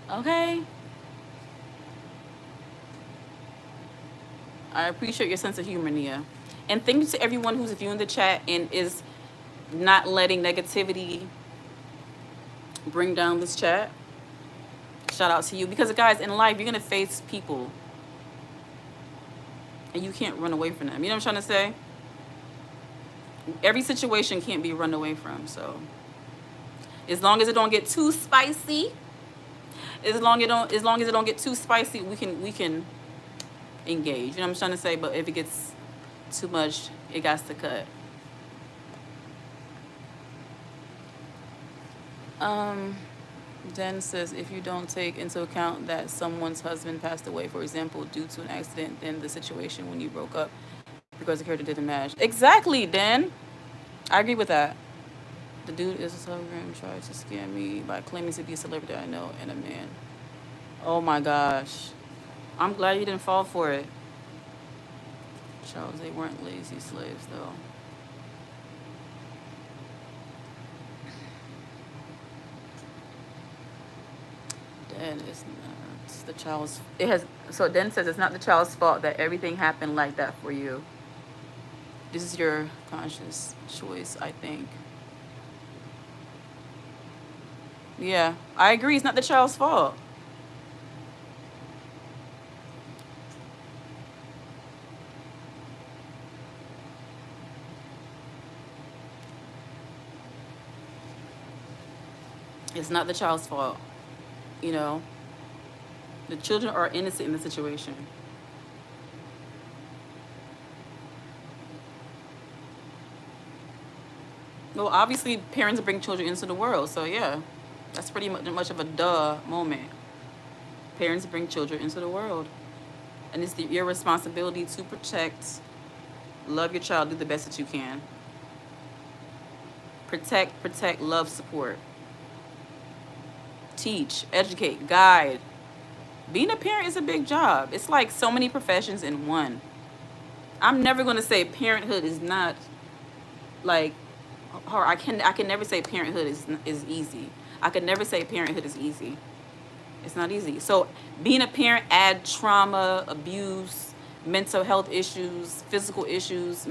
Okay. I appreciate your sense of humor, Nia. And thank you to everyone who's viewing the chat and is not letting negativity bring down this chat. Shout out to you. Because, guys, in life, you're going to face people. And you can't run away from them. You know what I'm trying to say? Every situation can't be run away from. So, as long as it don't get too spicy, as long as it don't get too spicy, we can engage. You know what I'm trying to say? But if it gets too much, it got to cut. Jen says, if you don't take into account that someone's husband passed away, for example, due to an accident, then the situation when you broke up because the character didn't match. Exactly, Dan. I agree with that. The dude is a telegram, tried to scam me by claiming to be a celebrity I know and a man. Oh my gosh. I'm glad you didn't fall for it. Charles, they weren't lazy slaves though. And it's the child's. So Den says it's not the child's fault that everything happened like that for you. This is your conscious choice, I think. Yeah, I agree. It's not the child's fault. It's not the child's fault. The children are innocent in the situation. Well, obviously, parents bring children into the world, so yeah, that's pretty much of a duh moment. Parents bring children into the world, and it's your responsibility to protect, love your child, do the best that you can. Protect, love, support. Teach, educate, guide. Being a parent is a big job. It's like so many professions in one. I'm never going to say parenthood is not like hard. I can never say parenthood is easy. I could never say parenthood is easy. It's not easy. So being a parent, add trauma, abuse, mental health issues, physical issues,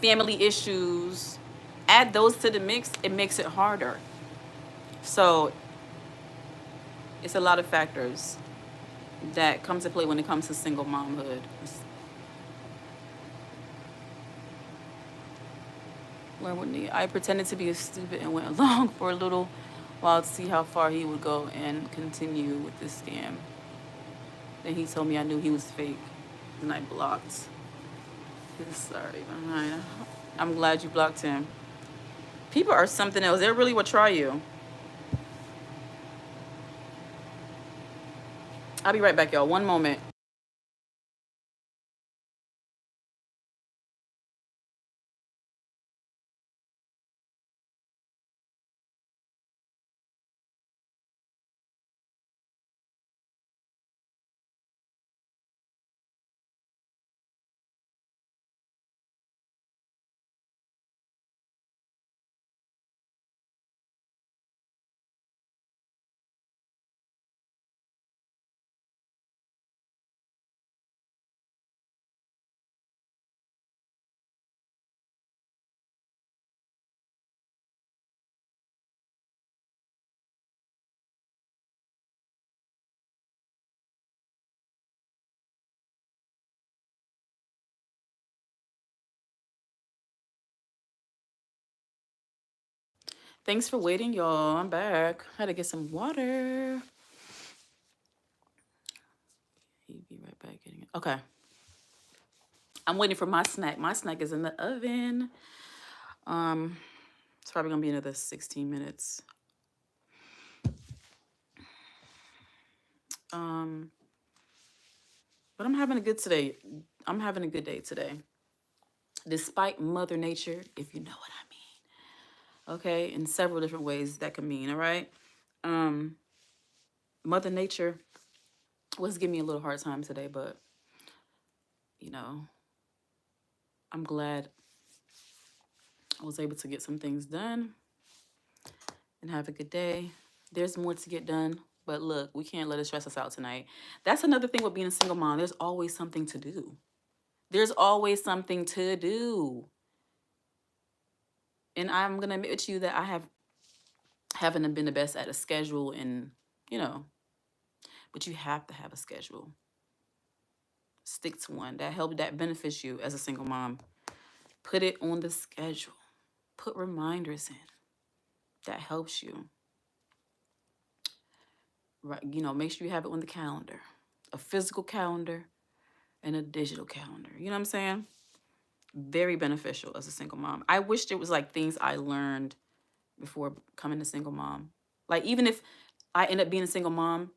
family issues. Add those to the mix, it makes it harder. So it's a lot of factors that come to play when it comes to single momhood. I pretended to be stupid and went along for a little while to see how far he would go and continue with this scam. Then he told me I knew he was fake, and I blocked. Sorry, I'm glad you blocked him. People are something else. They really will try you. I'll be right back, y'all. One moment. Thanks for waiting, y'all. I'm back. Had to get some water. He'd be right back getting it. Okay. I'm waiting for my snack. My snack is in the oven. It's probably gonna be another 16 minutes. But I'm having a good today. I'm having a good day today. Despite Mother Nature, if you know what I mean. Okay, in several different ways that can mean, all right? Mother Nature was giving me a little hard time today, but you know, I'm glad I was able to get some things done and have a good day. There's more to get done, but look, we can't let it stress us out tonight. That's another thing with being a single mom. There's always something to do. There's always something to do. And I'm gonna admit to you that I haven't been the best at a schedule, and you know, but you have to have a schedule. Stick to one that benefits you as a single mom. Put it on the schedule. Put reminders in. That helps you. Right, you know, make sure you have it on the calendar. A physical calendar and a digital calendar. You know what I'm saying? Very beneficial as a single mom. I wished it was like things I learned before becoming a single mom. Like even if I end up being a single mom,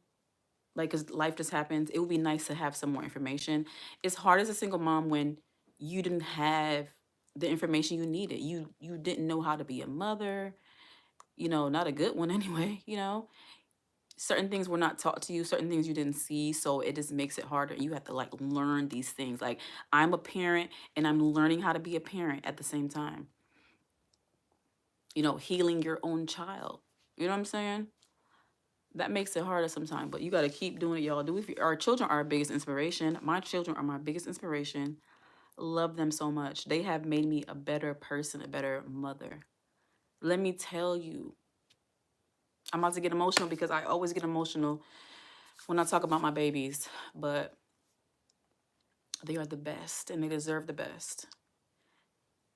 like because life just happens, it would be nice to have some more information. It's hard as a single mom when you didn't have the information you needed. You didn't know how to be a mother, you know, not a good one anyway, you know. Certain things were not taught to you, certain things you didn't see, so it just makes it harder. You have to like learn these things. Like I'm a parent and I'm learning how to be a parent at the same time. You know, healing your own child. You know what I'm saying? That makes it harder sometimes, but you got to keep doing it, y'all. Our children are our biggest inspiration. My children are my biggest inspiration. Love them so much. They have made me a better person, a better mother. Let me tell you, I'm about to get emotional because I always get emotional when I talk about my babies, but they are the best and they deserve the best.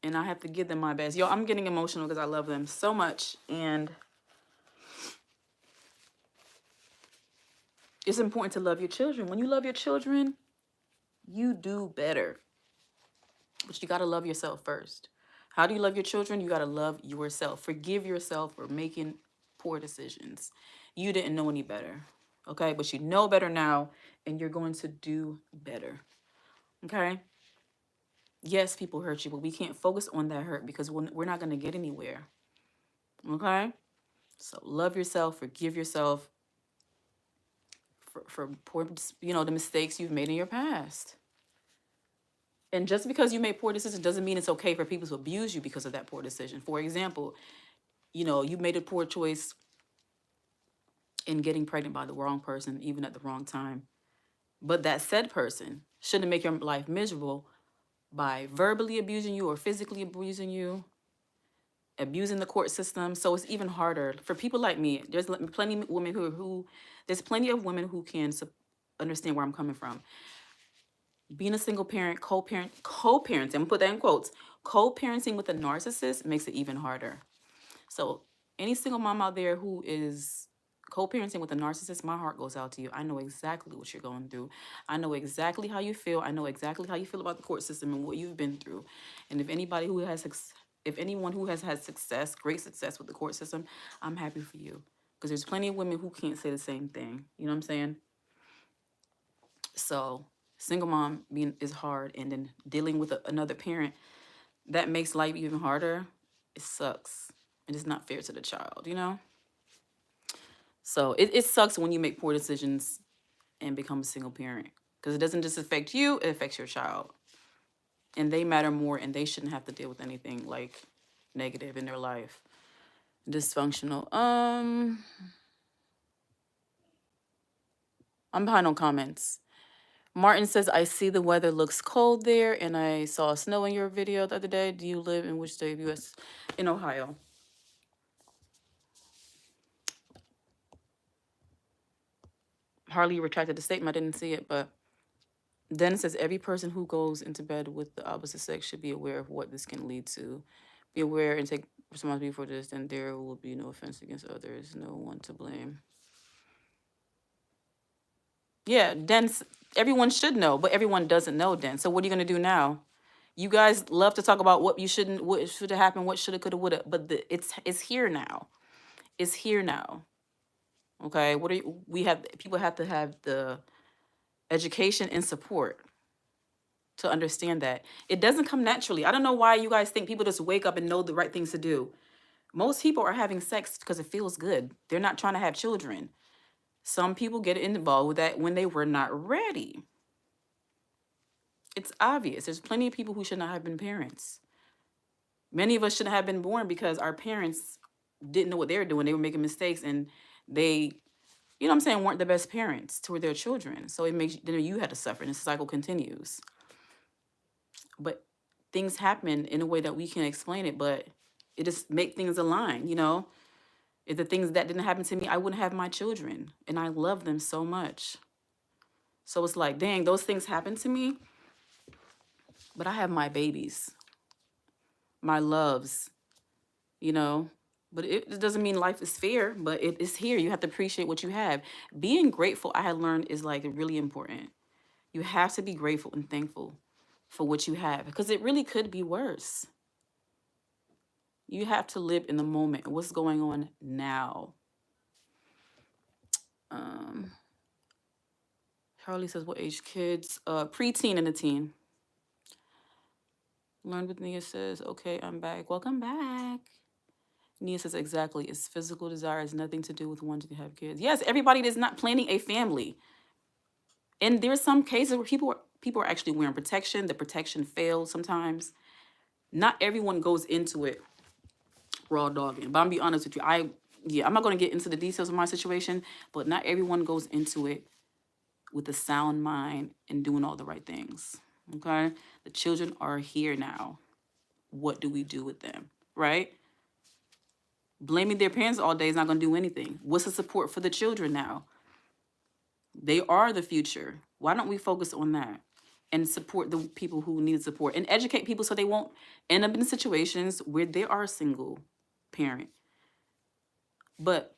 And I have to give them my best. Yo, I'm getting emotional because I love them so much. And it's important to love your children. When you love your children, you do better. But you got to love yourself first. How do you love your children? You got to love yourself. Forgive yourself for making poor decisions. You didn't know any better. Okay? But you know better now, and you're going to do better. Okay? Yes, people hurt you, but we can't focus on that hurt because we're not going to get anywhere. Okay? So love yourself, forgive yourself for poor, you know, the mistakes you've made in your past. And just because you made poor decisions doesn't mean it's okay for people to abuse you because of that poor decision. For example, you know, you made a poor choice in getting pregnant by the wrong person, even at the wrong time. But that said person shouldn't make your life miserable by verbally abusing you or physically abusing you, abusing the court system. So it's even harder for people like me. There's plenty of women there's plenty of women who can understand where I'm coming from. Being a single parent, co-parenting, I'm gonna put that in quotes, co-parenting with a narcissist makes it even harder. So any single mom out there who is co-parenting with a narcissist, my heart goes out to you. I know exactly what you're going through. I know exactly how you feel. I know exactly how you feel about the court system and what you've been through. And if anyone who has had success, great success with the court system, I'm happy for you. Because there's plenty of women who can't say the same thing. You know what I'm saying? So single mom being is hard, and then dealing with another parent, that makes life even harder. It sucks. And it's not fair to the child, you know? So it sucks when you make poor decisions and become a single parent. Because it doesn't just affect you, it affects your child. And they matter more, and they shouldn't have to deal with anything like negative in their life. Dysfunctional. I'm behind on comments. Martin says, I see the weather looks cold there, and I saw snow in your video the other day. Do you live in which state of U.S.? In Ohio. Harley retracted the statement. I didn't see it, but then it says, every person who goes into bed with the opposite sex should be aware of what this can lead to. Be aware and take responsibility for this, then there will be no offense against others, no one to blame. Yeah, then everyone should know, but everyone doesn't know then. So what are you gonna do now? You guys love to talk about what you shouldn't, what should have happened, what shoulda, coulda, woulda, but it's here now. It's here now. Okay, what are you, we have people have to have the education and support to understand that it doesn't come naturally. I don't know why you guys think people just wake up and know the right things to do. Most people are having sex because it feels good. They're not trying to have children. Some people get involved with that when they were not ready. It's obvious. There's plenty of people who should not have been parents. Many of us shouldn't have been born because our parents didn't know what they were doing. They were making mistakes and they, you know what I'm saying, weren't the best parents to their children. So it makes, then you had to suffer and the cycle continues. But things happen in a way that we can explain it, but it just make things align, you know? If the things that didn't happen to me, I wouldn't have my children. And I love them so much. So it's like, dang, those things happen to me, but I have my babies, my loves, you know? But it doesn't mean life is fair, but it is here. You have to appreciate what you have. Being grateful, I had learned, is like really important. You have to be grateful and thankful for what you have because it really could be worse. You have to live in the moment. What's going on now? Harley says, what age kids? Preteen and a teen. Learn with Nia says, okay, I'm back. Welcome back. Nia says, exactly. It's physical desire. Has nothing to do with wanting to have kids. Yes, everybody is not planning a family. And there's some cases where people are actually wearing protection. The protection fails sometimes. Not everyone goes into it raw dogging. But I'm be honest with you. I'm not going to get into the details of my situation, but not everyone goes into it with a sound mind and doing all the right things. Okay? The children are here now. What do we do with them? Right? Blaming their parents all day is not going to do anything. What's the support for the children now? They are the future. Why don't we focus on that and support the people who need support and educate people so they won't end up in situations where they are a single parent? But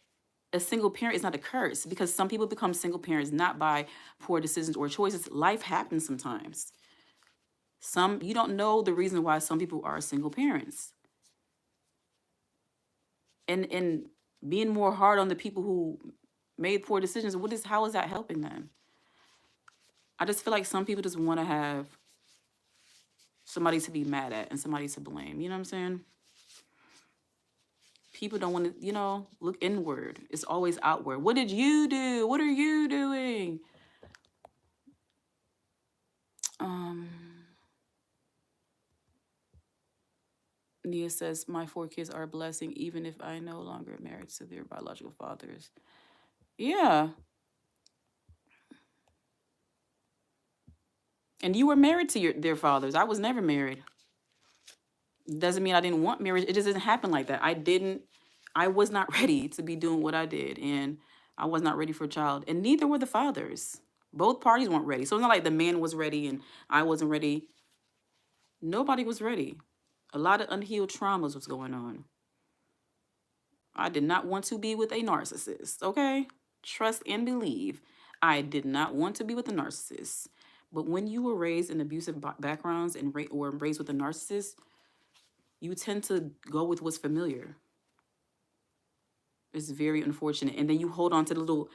a single parent is not a curse because some people become single parents not by poor decisions or choices. Life happens sometimes. You don't know the reason why some people are single parents. And being more hard on the people who made poor decisions, how is that helping them? I just feel like some people just want to have somebody to be mad at and somebody to blame. You know what I'm saying? People don't want to, look inward. It's always outward. What did you do? What are you doing? Nia says, my 4 kids are a blessing, even if I no longer married to their biological fathers. Yeah. And you were married to their fathers. I was never married. Doesn't mean I didn't want marriage. It just didn't happen like that. I was not ready to be doing what I did. And I was not ready for a child. And neither were the fathers. Both parties weren't ready. So it's not like the man was ready and I wasn't ready. Nobody was ready. A lot of unhealed traumas was going on. I did not want to be with a narcissist, okay? Trust and believe. I did not want to be with a narcissist. But when you were raised in abusive backgrounds and or raised with a narcissist, you tend to go with what's familiar. It's very unfortunate. And then you hold on to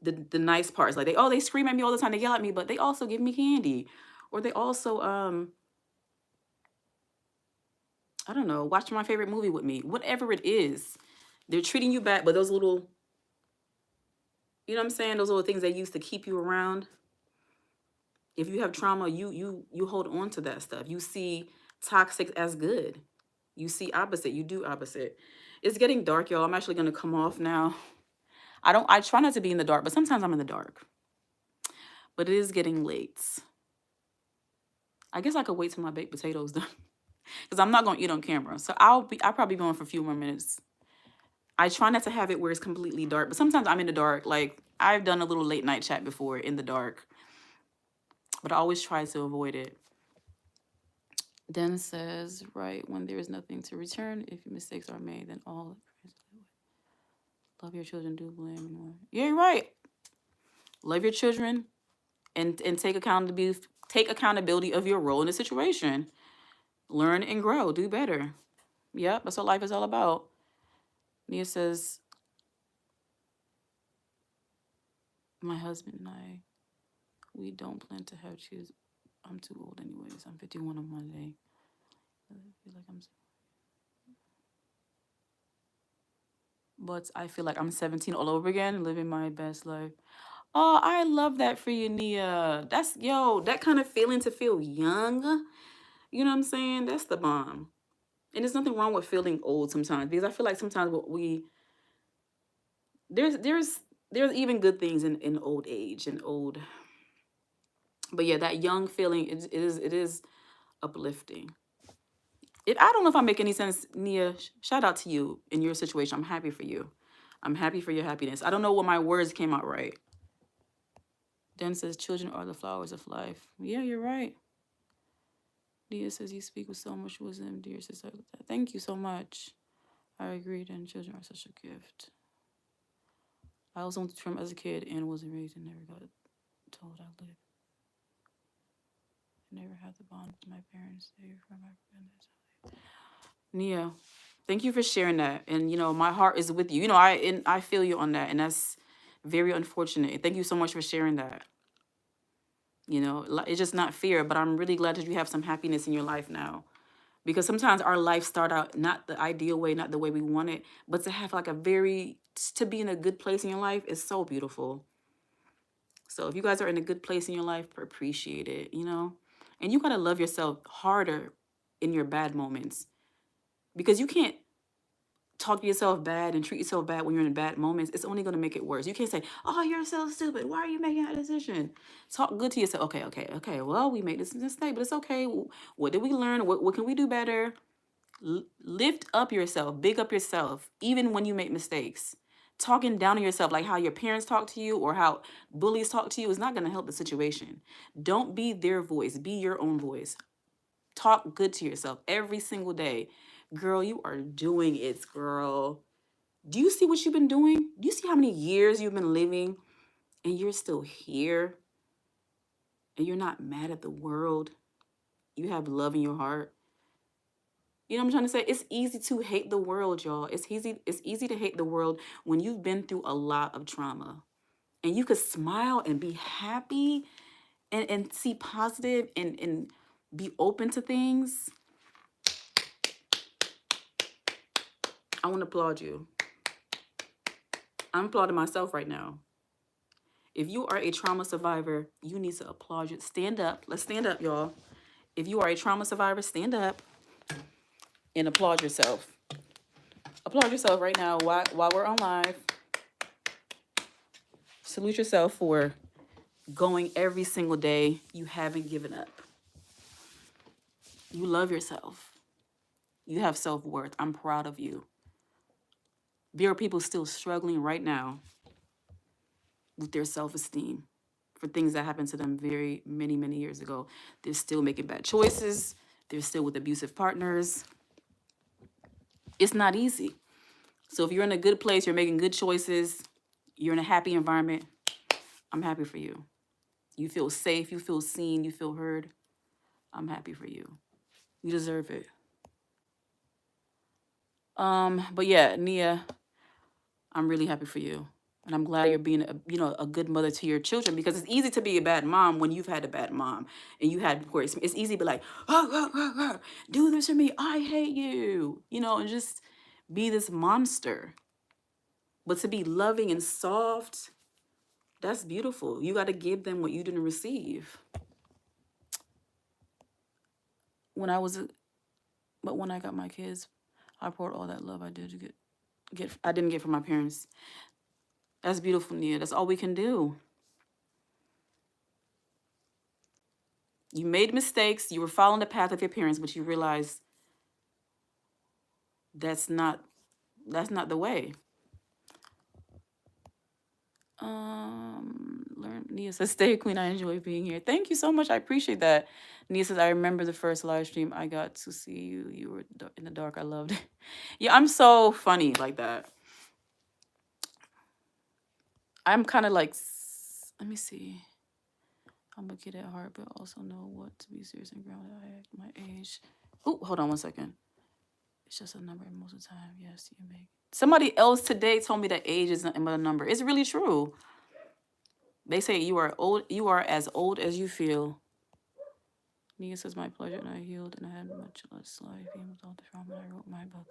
the nice parts. Like they scream at me all the time, they yell at me, but they also give me candy. Or they also I don't know, watch my favorite movie with me. Whatever it is. They're treating you bad, but those little, you know what I'm saying? Those little things they used to keep you around. If you have trauma, you hold on to that stuff. You see toxic as good. You see opposite. You do opposite. It's getting dark, y'all. I'm actually gonna come off now. I try not to be in the dark, but sometimes I'm in the dark. But it is getting late. I guess I could wait till my baked potatoes done. Because I'm not gonna eat on camera. So I'll probably be on for a few more minutes. I try not to have it where it's completely dark, but sometimes I'm in the dark. Like I've done a little late night chat before in the dark, but I always try to avoid it. Then says, right when there is nothing to return, if mistakes are made, then all love your children, do blame anymore. Yeah, you're right. Love your children and take accountability of your role in the situation. Learn and grow, do better. Yep, that's what life is all about. Nia says, my husband and I, we don't plan to have kids. I'm too old anyways. I'm 51 on Monday. I feel like I'm 17 all over again, living my best life. Oh, I love that for you, Nia. That's, yo, that kind of feeling to feel young. You know what I'm saying? That's the bomb. And there's nothing wrong with feeling old sometimes, because I feel like sometimes there's even good things in old age and old. But yeah, that young feeling, it is uplifting. I don't know if I make any sense, Nia. Shout out to you in your situation. I'm happy for you. I'm happy for your happiness. I don't know what my words came out right. Den says, children are the flowers of life. Yeah, you're right. Nia says, you speak with so much wisdom, dear sister. Thank you so much. I agree, then children are such a gift. I also went to Trump as a kid and wasn't raised and never got told I lived. I never had the bond with my parents. They were from my Nia, thank you for sharing that. And my heart is with you. I feel you on that, and that's very unfortunate. Thank you so much for sharing that. It's just not fair, but I'm really glad that you have some happiness in your life now. Because sometimes our life start out not the ideal way, not the way we want it, but to have like to be in a good place in your life is so beautiful. So if you guys are in a good place in your life, appreciate it, and you got to love yourself harder in your bad moments, because you can't talk to yourself bad and treat yourself bad when you're in bad moments. It's only going to make it worse. You can't say, oh, you're so stupid. Why are you making that decision? Talk good to yourself. Okay. Well, we made this mistake, but it's okay. What did we learn? What can we do better? Lift up yourself, big up yourself, even when you make mistakes. Talking down on yourself, like how your parents talk to you or how bullies talk to you, is not going to help the situation. Don't be their voice. Be your own voice. Talk good to yourself every single day. Girl, you are doing it, girl. Do you see what you've been doing? Do you see how many years you've been living and you're still here? And you're not mad at the world. You have love in your heart. You know what I'm trying to say? It's easy to hate the world, y'all. It's easy to hate the world when you've been through a lot of trauma. And you could smile and be happy and see positive and be open to things. I want to applaud you. I'm applauding myself right now. If you are a trauma survivor, you need to applaud you. Stand up. Let's stand up, y'all. If you are a trauma survivor, stand up and applaud yourself. Applaud yourself right now while we're on live. Salute yourself for going every single day. You haven't given up. You love yourself. You have self-worth. I'm proud of you. There are people still struggling right now with their self-esteem for things that happened to them very many, many years ago. They're still making bad choices. They're still with abusive partners. It's not easy. So if you're in a good place, you're making good choices, you're in a happy environment, I'm happy for you. You feel safe, you feel seen, you feel heard. I'm happy for you. You deserve it. But yeah, Nia, I'm really happy for you. And I'm glad you're being a good mother to your children, because it's easy to be a bad mom when you've had a bad mom and you had poor. It's easy to be like, do this for me. I hate you, and just be this monster. But to be loving and soft, that's beautiful. You got to give them what you didn't receive. When I got my kids, I poured all that love I did to I didn't get from my parents. That's beautiful, Nia. That's all we can do. You made mistakes. You were following the path of your parents, but you realized that's not the way. Nia says, stay queen. I enjoy being here. Thank you so much. I appreciate that. Nia says, I remember the first live stream I got to see you. You were in the dark. I loved it. Yeah, I'm so funny like that. I'm kind of like, let me see. I'm a kid at heart, but also know what to be serious and grounded. I act my age. Oh, hold on 1 second. It's just a number most of the time. Yes, you make. Somebody else today told me that age is nothing but a number. It's really true. They say you are old. You are as old as you feel. Nia says, my pleasure, and I healed, and I had much less life, even with all the trauma. I wrote my book.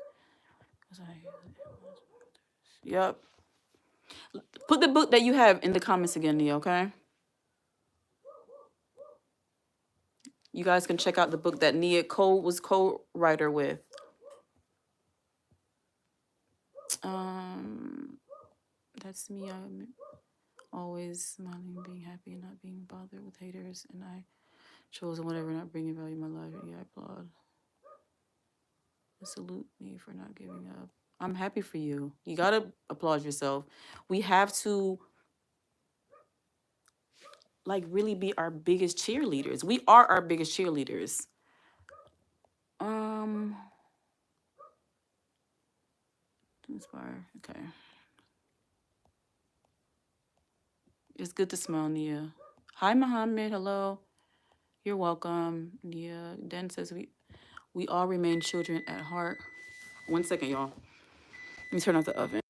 Yep. Put the book that you have in the comments again, Nia, okay? You guys can check out the book that Nia was co-writer with. That's me. I'm always smiling, being happy, and not being bothered with haters, and I chose whatever, not bringing value in my life. Yeah, I applaud. Salute me for not giving up. I'm happy for you. You gotta applaud yourself. We have to like really be our biggest cheerleaders. We are our biggest cheerleaders. To inspire. Okay. It's good to smile, Nia. Hi, Muhammad. Hello. You're welcome, Nia. Den says we all remain children at heart. 1 second, y'all. Let me turn off the oven.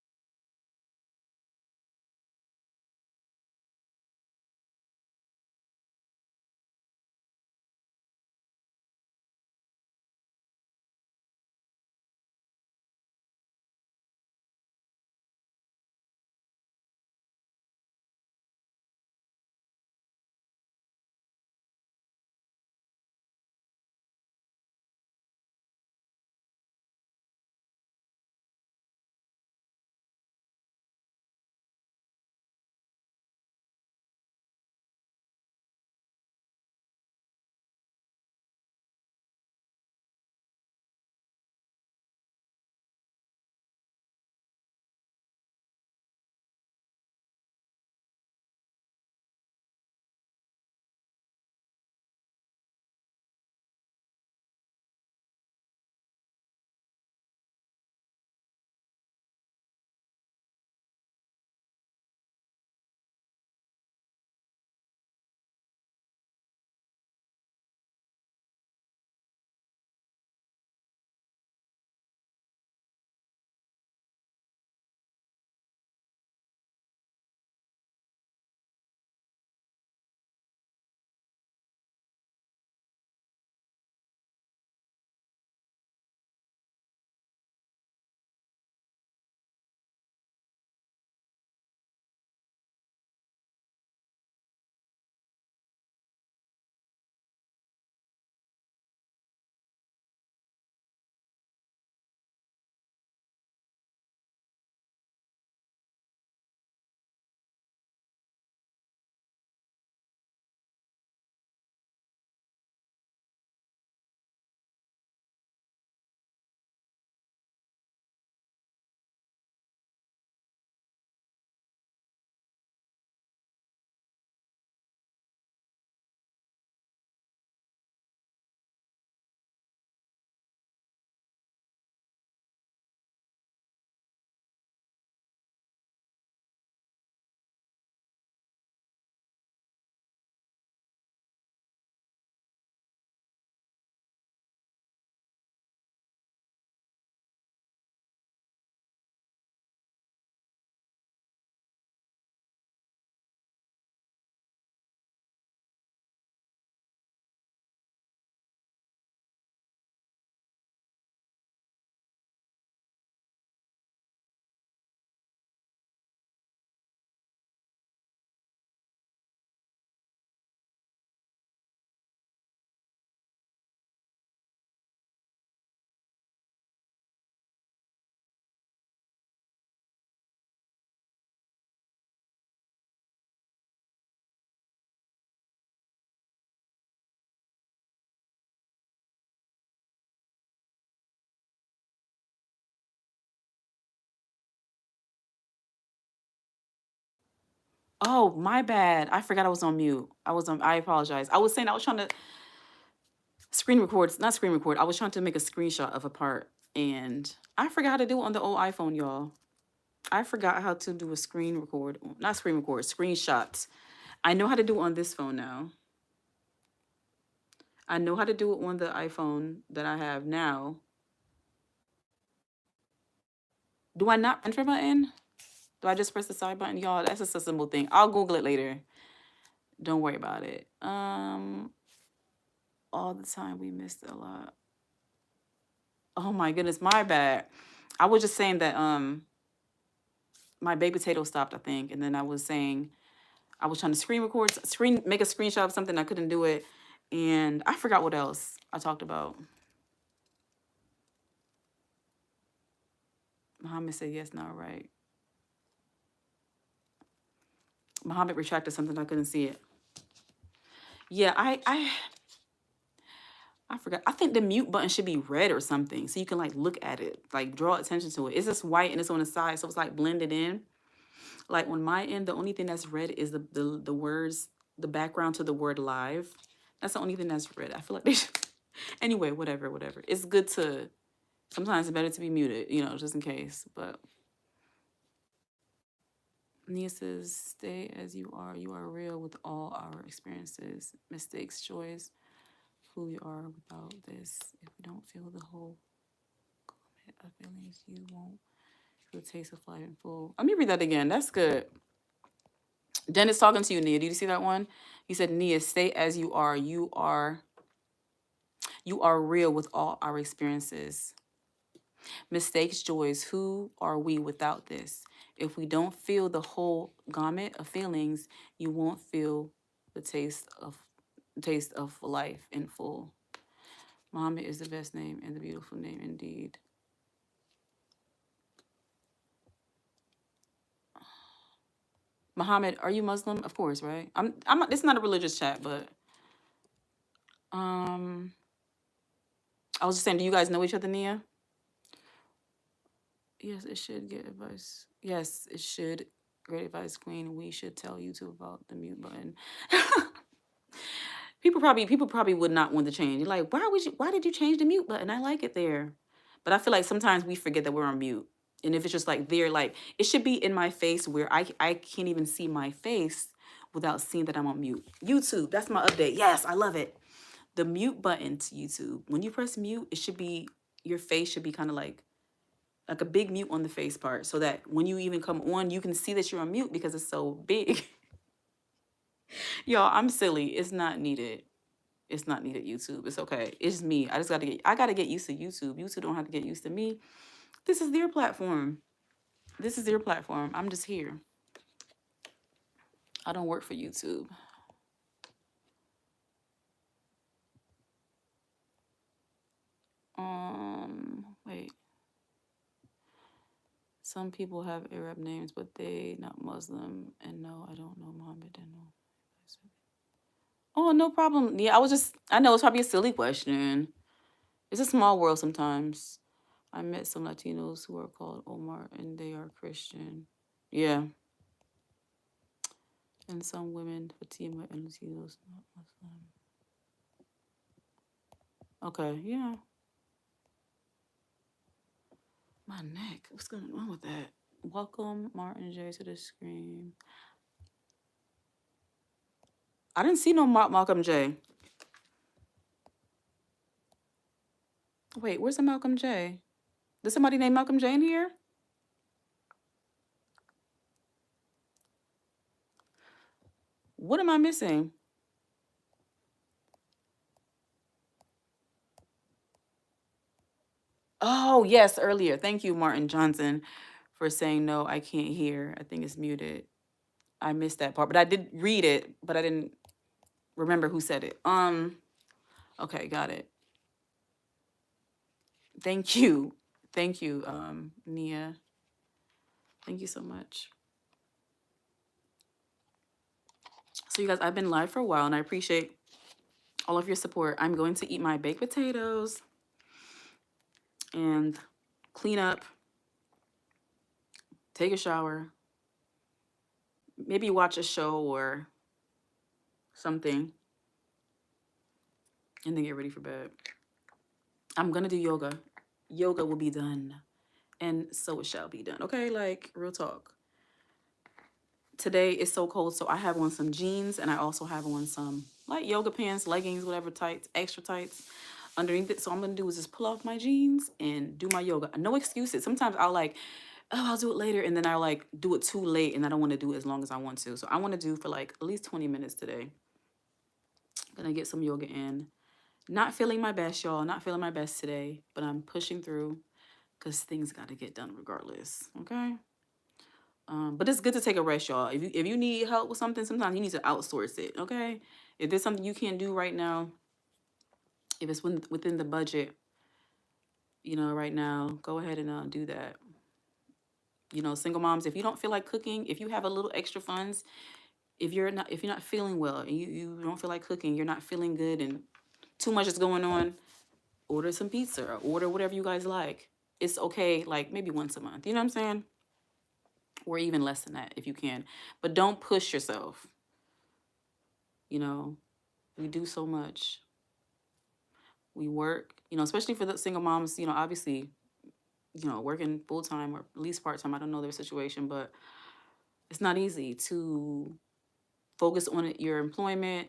Oh, my bad. I forgot I was on mute. I apologize. I was saying I was trying to screen records, not screen record. I was trying to make a screenshot of a part and I forgot how to do it on the old iPhone, y'all. I forgot how to do a screen record, not screen record, screenshots. I know how to do it on this phone now. I know how to do it on the iPhone that I have now. Do I not enter button? Do I just press the side button? Y'all, that's just a simple thing. I'll Google it later. Don't worry about it. All the time we missed a lot. Oh my goodness, my bad. I was just saying that my baked potato stopped, I think, and then I was saying I was trying to make a screenshot of something. I couldn't do it, and I forgot what else I talked about. Muhammad said yes, not right. Muhammad retracted something. I couldn't see it. Yeah, I forgot. I think the mute button should be red or something, so you can like look at it, like draw attention to it. It's just white and it's on the side, so it's like blended in. Like on my end, the only thing that's red is the words, the background to the word live. That's the only thing that's red. I feel like they should. Anyway, whatever. It's good to, sometimes it's better to be muted, just in case. But Nia says, stay as you are. You are real with all our experiences, mistakes, joys, who you are without this. If we don't feel the whole gamut of feelings, you won't feel the taste of life in full. Let me read that again. That's good. Dennis talking to you, Nia. Did you see that one? He said, Nia, stay as you are. You are real with all our experiences. Mistakes, joys, who are we without this? If we don't feel the whole gamut of feelings, you won't feel the taste of life in full. Muhammad is the best name and the beautiful name indeed. Muhammad, are you Muslim? Of course, right? It's not a religious chat, but I was just saying, do you guys know each other, Nia? Yes, it should get advice. Yes, it should. Great advice, Queen. We should tell YouTube about the mute button. People probably would not want to change. Like, why did you change the mute button? I like it there. But I feel like sometimes we forget that we're on mute. And if it's just like there, like it should be in my face where I can't even see my face without seeing that I'm on mute. YouTube, that's my update. Yes, I love it. The mute button to YouTube. When you press mute, it should be, your face should be kind of like a big mute on the face part, so that when you even come on, you can see that you're on mute because it's so big. Y'all, I'm silly. It's not needed. It's not needed, YouTube. It's okay. It's me. I gotta get used to YouTube. YouTube don't have to get used to me. This is their platform. I'm just here. I don't work for YouTube. Wait. Some people have Arab names, but they not Muslim. And no, I don't know Muhammad. I know. Oh, no problem. Yeah, I know it's probably a silly question. It's a small world sometimes. I met some Latinos who are called Omar and they are Christian. Yeah. And some women, Fatima and Latinos, not Muslim. Okay, yeah. My neck. What's going on with that? Welcome, Martin J, to the screen. I didn't see no Malcolm J. Wait, where's the Malcolm J? Does somebody named Malcolm J in here? What am I missing? Oh, yes, earlier. Thank you, Martin Johnson, for saying no, I can't hear. I think it's muted. I missed that part, but I did read it, but I didn't remember who said it. Okay, got it. Thank you. Thank you, Nia. Thank you so much. So you guys, I've been live for a while and I appreciate all of your support. I'm going to eat my baked potatoes and clean up, take a shower, maybe watch a show or something. and then get ready for bed. I'm gonna do yoga. Yoga will be done, and so it shall be done. Okay, like real talk. Today it's so cold, so I have on some jeans, and I also have on some like yoga pants, leggings, whatever tights, extra tights underneath it. So I'm gonna do is just pull off my jeans and do my yoga. No excuses. Sometimes I'll like, oh, I'll do it later, and then I like do it too late, and I don't want to do it as long as I want to. So I want to do for like at least 20 minutes today. Gonna get some yoga in. Not feeling my best, y'all. Not feeling my best today, but I'm pushing through because things got to get done regardless. Okay. But it's good to take a rest, y'all. If you need help with something, sometimes you need to outsource it. Okay. If there's something you can't do right now, if it's within the budget, right now, go ahead and do that. Single moms, if you don't feel like cooking, if you have a little extra funds, if you're not feeling well and you don't feel like cooking, you're not feeling good and too much is going on, order some pizza or order whatever you guys like. It's okay, like maybe once a month. You know what I'm saying? Or even less than that if you can. But don't push yourself. We do so much. We work, especially for the single moms, obviously, working full time or at least part time. I don't know their situation, but it's not easy to focus on your employment,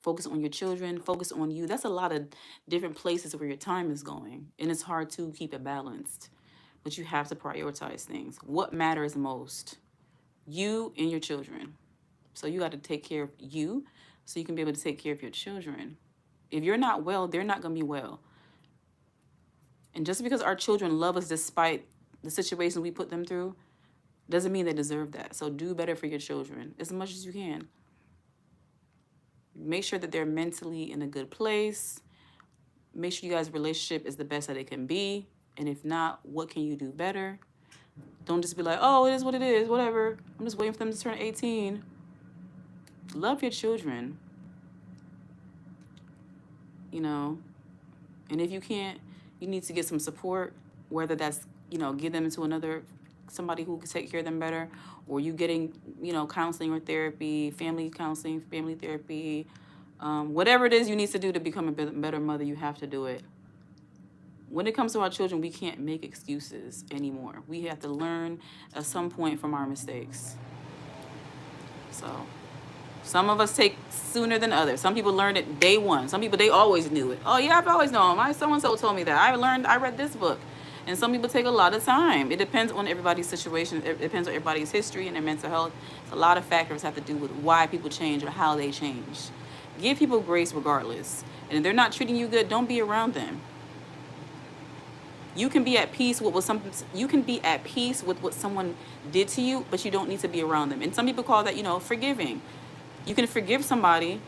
focus on your children, focus on you. That's a lot of different places where your time is going. And it's hard to keep it balanced. But you have to prioritize things. What matters most? You and your children. So you got to take care of you so you can be able to take care of your children. If you're not well, they're not going to be well. And just because our children love us despite the situation we put them through, doesn't mean they deserve that. So do better for your children as much as you can. Make sure that they're mentally in a good place. Make sure you guys' relationship is the best that it can be. And if not, what can you do better? Don't just be like, oh, it is what it is, whatever. I'm just waiting for them to turn 18. Love your children. And if you can't, you need to get some support, whether that's, get them into somebody who can take care of them better, or you getting, counseling or therapy, family counseling, family therapy, whatever it is you need to do to become a better mother, you have to do it. When it comes to our children, we can't make excuses anymore. We have to learn at some point from our mistakes. So some of us take sooner than others. Some people learn it day one. Some people, they always knew it. Oh yeah, I've always known. My so-and-so told me that. I read this book. And some people take a lot of time. It depends on everybody's situation. It depends on everybody's history and their mental health. A lot of factors have to do with why people change or how they change. Give people grace regardless. And if they're not treating you good, don't be around them. You can be at peace with what someone did to you, but you don't need to be around them. And some people call that, forgiving. You can forgive somebody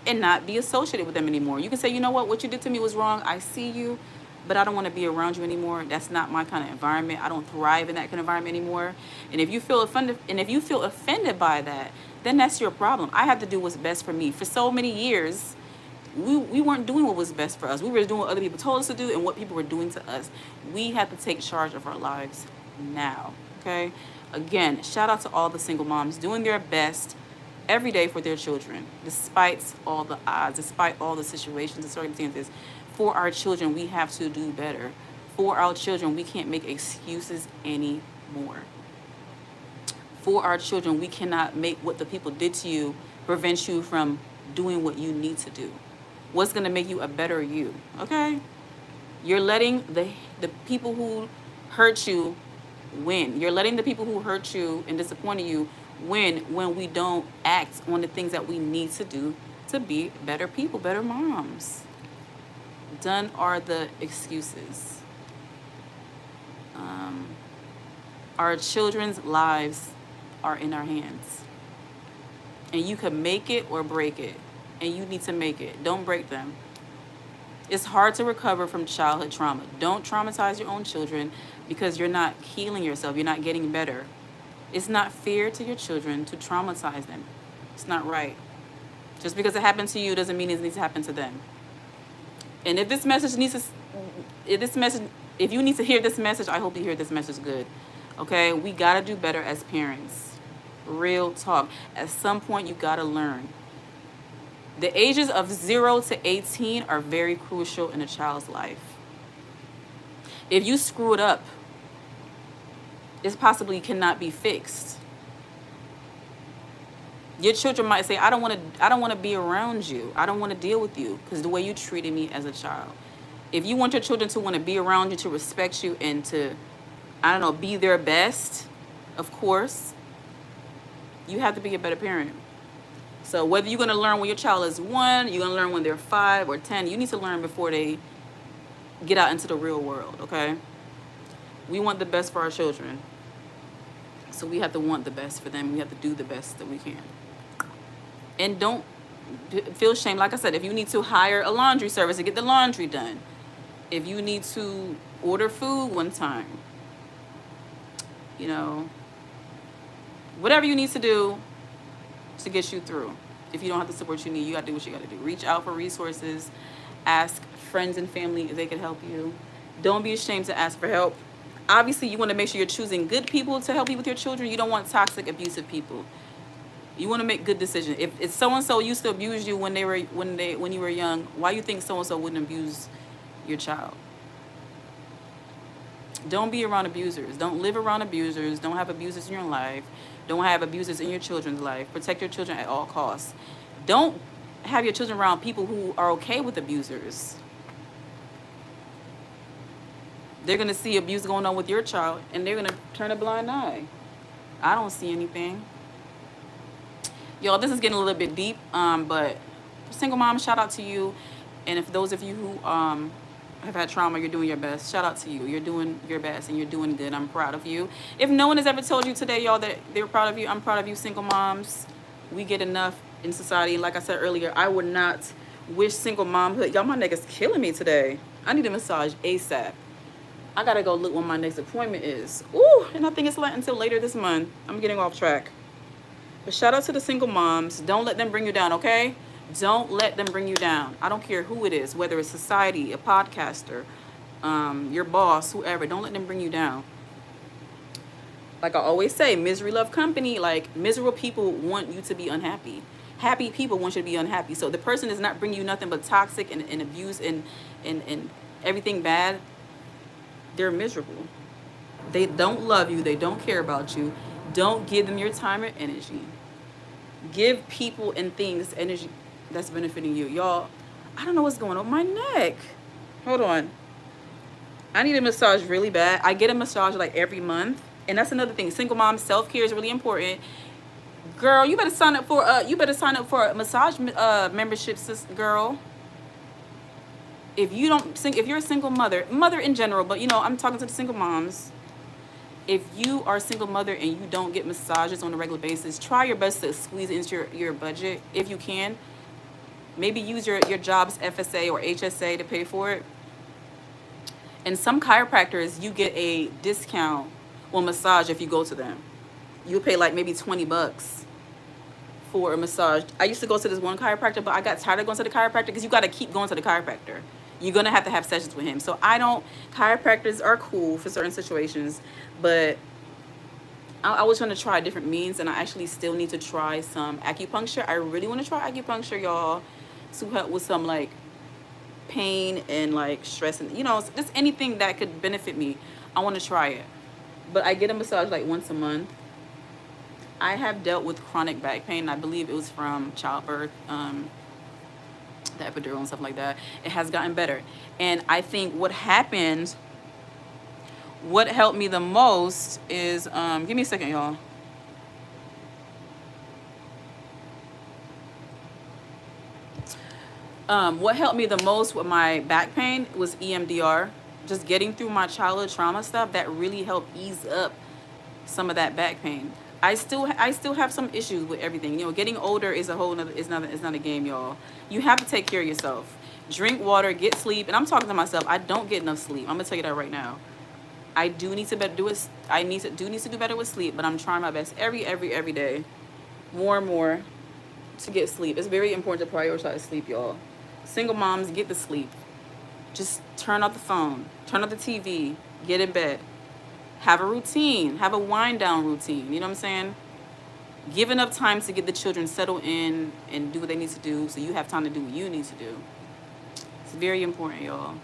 and not be associated with them anymore. You can say, you know what you did to me was wrong. I see you, but I don't want to be around you anymore. That's not my kind of environment. I don't thrive in that kind of environment anymore. And if you feel offended by that, then that's your problem. I have to do what's best for me. For so many years, we weren't doing what was best for us. We were doing what other people told us to do and what people were doing to us. We have to take charge of our lives now. Okay? Again, shout out to all the single moms doing their best every day for their children, despite all the odds, despite all the situations and circumstances. For our children, we have to do better. For our children, we can't make excuses anymore. For our children, we cannot make what the people did to you prevent you from doing what you need to do. What's going to make you a better you, okay? You're letting the people who hurt you win. You're letting the people who hurt you and disappointed you win when we don't act on the things that we need to do to be better people, better moms. Done are the excuses. Our children's lives are in our hands. And you can make it or break it. And you need to make it. Don't break them. It's hard to recover from childhood trauma. Don't traumatize your own children because you're not healing yourself. You're not getting better. It's not fair to your children to traumatize them. It's not right. Just because it happened to you doesn't mean it needs to happen to them. And if you need to hear this message, I hope you hear this message good. Okay? We got to do better as parents. Real talk. At some point, you got to learn. The ages of 0 to 18 are very crucial in a child's life. If you screw it up, it possibly cannot be fixed. Your children might say, I don't want to be around you. I don't want to deal with you because the way you treated me as a child. If you want your children to want to be around you, to respect you, and to, I don't know, be their best, of course, you have to be a better parent. So whether you're going to learn when your child is 1, you're going to learn when they're 5 or 10, you need to learn before they get out into the real world, okay? We want the best for our children. So we have to want the best for them. We have to do the best that we can. And don't feel shame. Like I said, if you need to hire a laundry service to get the laundry done, if you need to order food one time, you know, whatever you need to do to get you through. If you don't have the support you need, you got to do what you got to do. Reach out for resources. Ask friends and family if they can help you. Don't be ashamed to ask for help. Obviously, you want to make sure you're choosing good people to help you with your children. You don't want toxic, abusive people. You want to make good decisions. If so-and-so used to abuse you when you were young, why you think so-and-so wouldn't abuse your child? Don't be around abusers. Don't live around abusers. Don't have abusers in your life. Don't have abusers in your children's life. Protect your children at all costs. Don't have your children around people who are okay with abusers. They're going to see abuse going on with your child, and they're going to turn a blind eye. I don't see anything. Y'all, this is getting a little bit deep, but single mom, shout out to you. And if those of you who have had trauma, you're doing your best. Shout out to you. You're doing your best, and you're doing good. I'm proud of you. If no one has ever told you today, y'all, that they're proud of you, I'm proud of you, single moms. We get enough in society. Like I said earlier, I would not wish single momhood. Y'all, my neck is killing me today. I need a massage ASAP. I got to go look when my next appointment is. Ooh, and I think it's until later this month. I'm getting off track. But shout out to the single moms. Don't let them bring you down, okay? Don't let them bring you down. I don't care who it is, whether it's society, a podcaster, your boss, whoever. Don't let them bring you down. Like I always say, misery love company. Like, miserable people want you to be unhappy. Happy people want you to be unhappy. So the person does not bring you nothing but toxic and abuse and everything bad. They're miserable. They don't love you. They don't care about you. Don't give them your time or energy. Give people and things energy that's benefiting you. Y'all, I don't know what's going on with my neck. Hold on. I need a massage really bad. I get a massage like every month. And that's another thing. Single mom self-care is really important. Girl, you better sign up for a massage membership, sis, girl. If you're a single mother in general, but you know, I'm talking to the single moms. If you are a single mother and you don't get massages on a regular basis, try your best to squeeze into your budget if you can. Maybe use your job's FSA or HSA to pay for it. And some chiropractors, you get a discount on massage if you go to them. You pay like maybe $20 for a massage. I used to go to this one chiropractor, but I got tired of going to the chiropractor because you got to keep going to the chiropractor. You're going to have sessions with him. So chiropractors are cool for certain situations, but I was trying to try different means, and I actually still need to try some acupuncture. I really want to try acupuncture, y'all, to help with some like pain and like stress and, you know, just anything that could benefit me. I want to try it. But I get a massage like once a month. I have dealt with chronic back pain. I believe it was from childbirth, the epidural and stuff like that. It has gotten better. And I think what helped me the most is, give me a second, y'all. What helped me the most with my back pain was EMDR. Just getting through my childhood trauma stuff, that really helped ease up some of that back pain. I still have some issues with everything. You know, getting older is a whole nother, it's not a game, y'all. You have to take care of yourself. Drink water, get sleep. And I'm talking to myself. I don't get enough sleep. I'm gonna tell you that right now. I do need to do better with sleep, but I'm trying my best every day, more and more, to get sleep. It's very important to prioritize sleep, y'all. Single moms, get the sleep. Just turn off the phone, turn off the TV, get in bed. Have a routine, have a wind down routine. You know what I'm saying? Give enough time to get the children settled in and do what they need to do so you have time to do what you need to do. It's very important, y'all.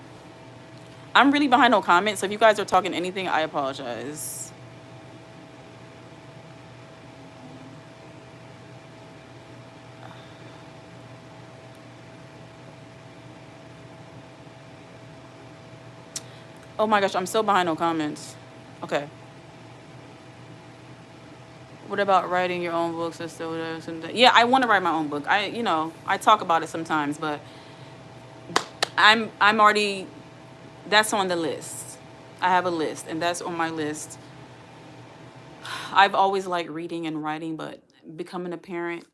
I'm really behind on comments, so if you guys are talking anything, I apologize. Oh my gosh, I'm so behind on comments. Okay. What about writing your own books? Yeah, I want to write my own book. I talk about it sometimes, but I'm already, that's on the list. I have a list, and that's on my list. I've always liked reading and writing, but becoming a parent,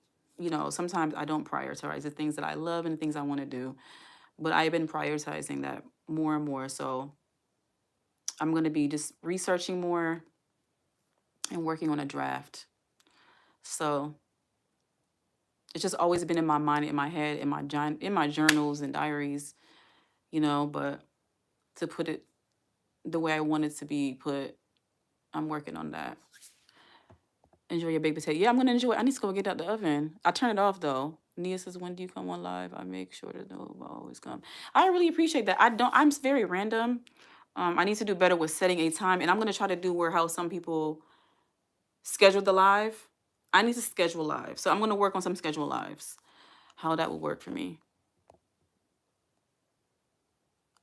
sometimes I don't prioritize the things that I love and the things I want to do. But I've been prioritizing that more and more. So I'm going to be just researching more and working on a draft. So it's just always been in my mind, in my head, in my journals and diaries, but to put it the way I want it to be put, I'm working on that. Enjoy your baked potato. Yeah, I'm gonna enjoy it. I need to go get out the oven. I turn it off though. Nia says, when do you come on live? I make sure to know I always come. I really appreciate that. I'm very random. I need to do better with setting a time, and I'm gonna try to do how some people schedule the live. I need to schedule live. So I'm gonna work on some schedule lives. How that will work for me.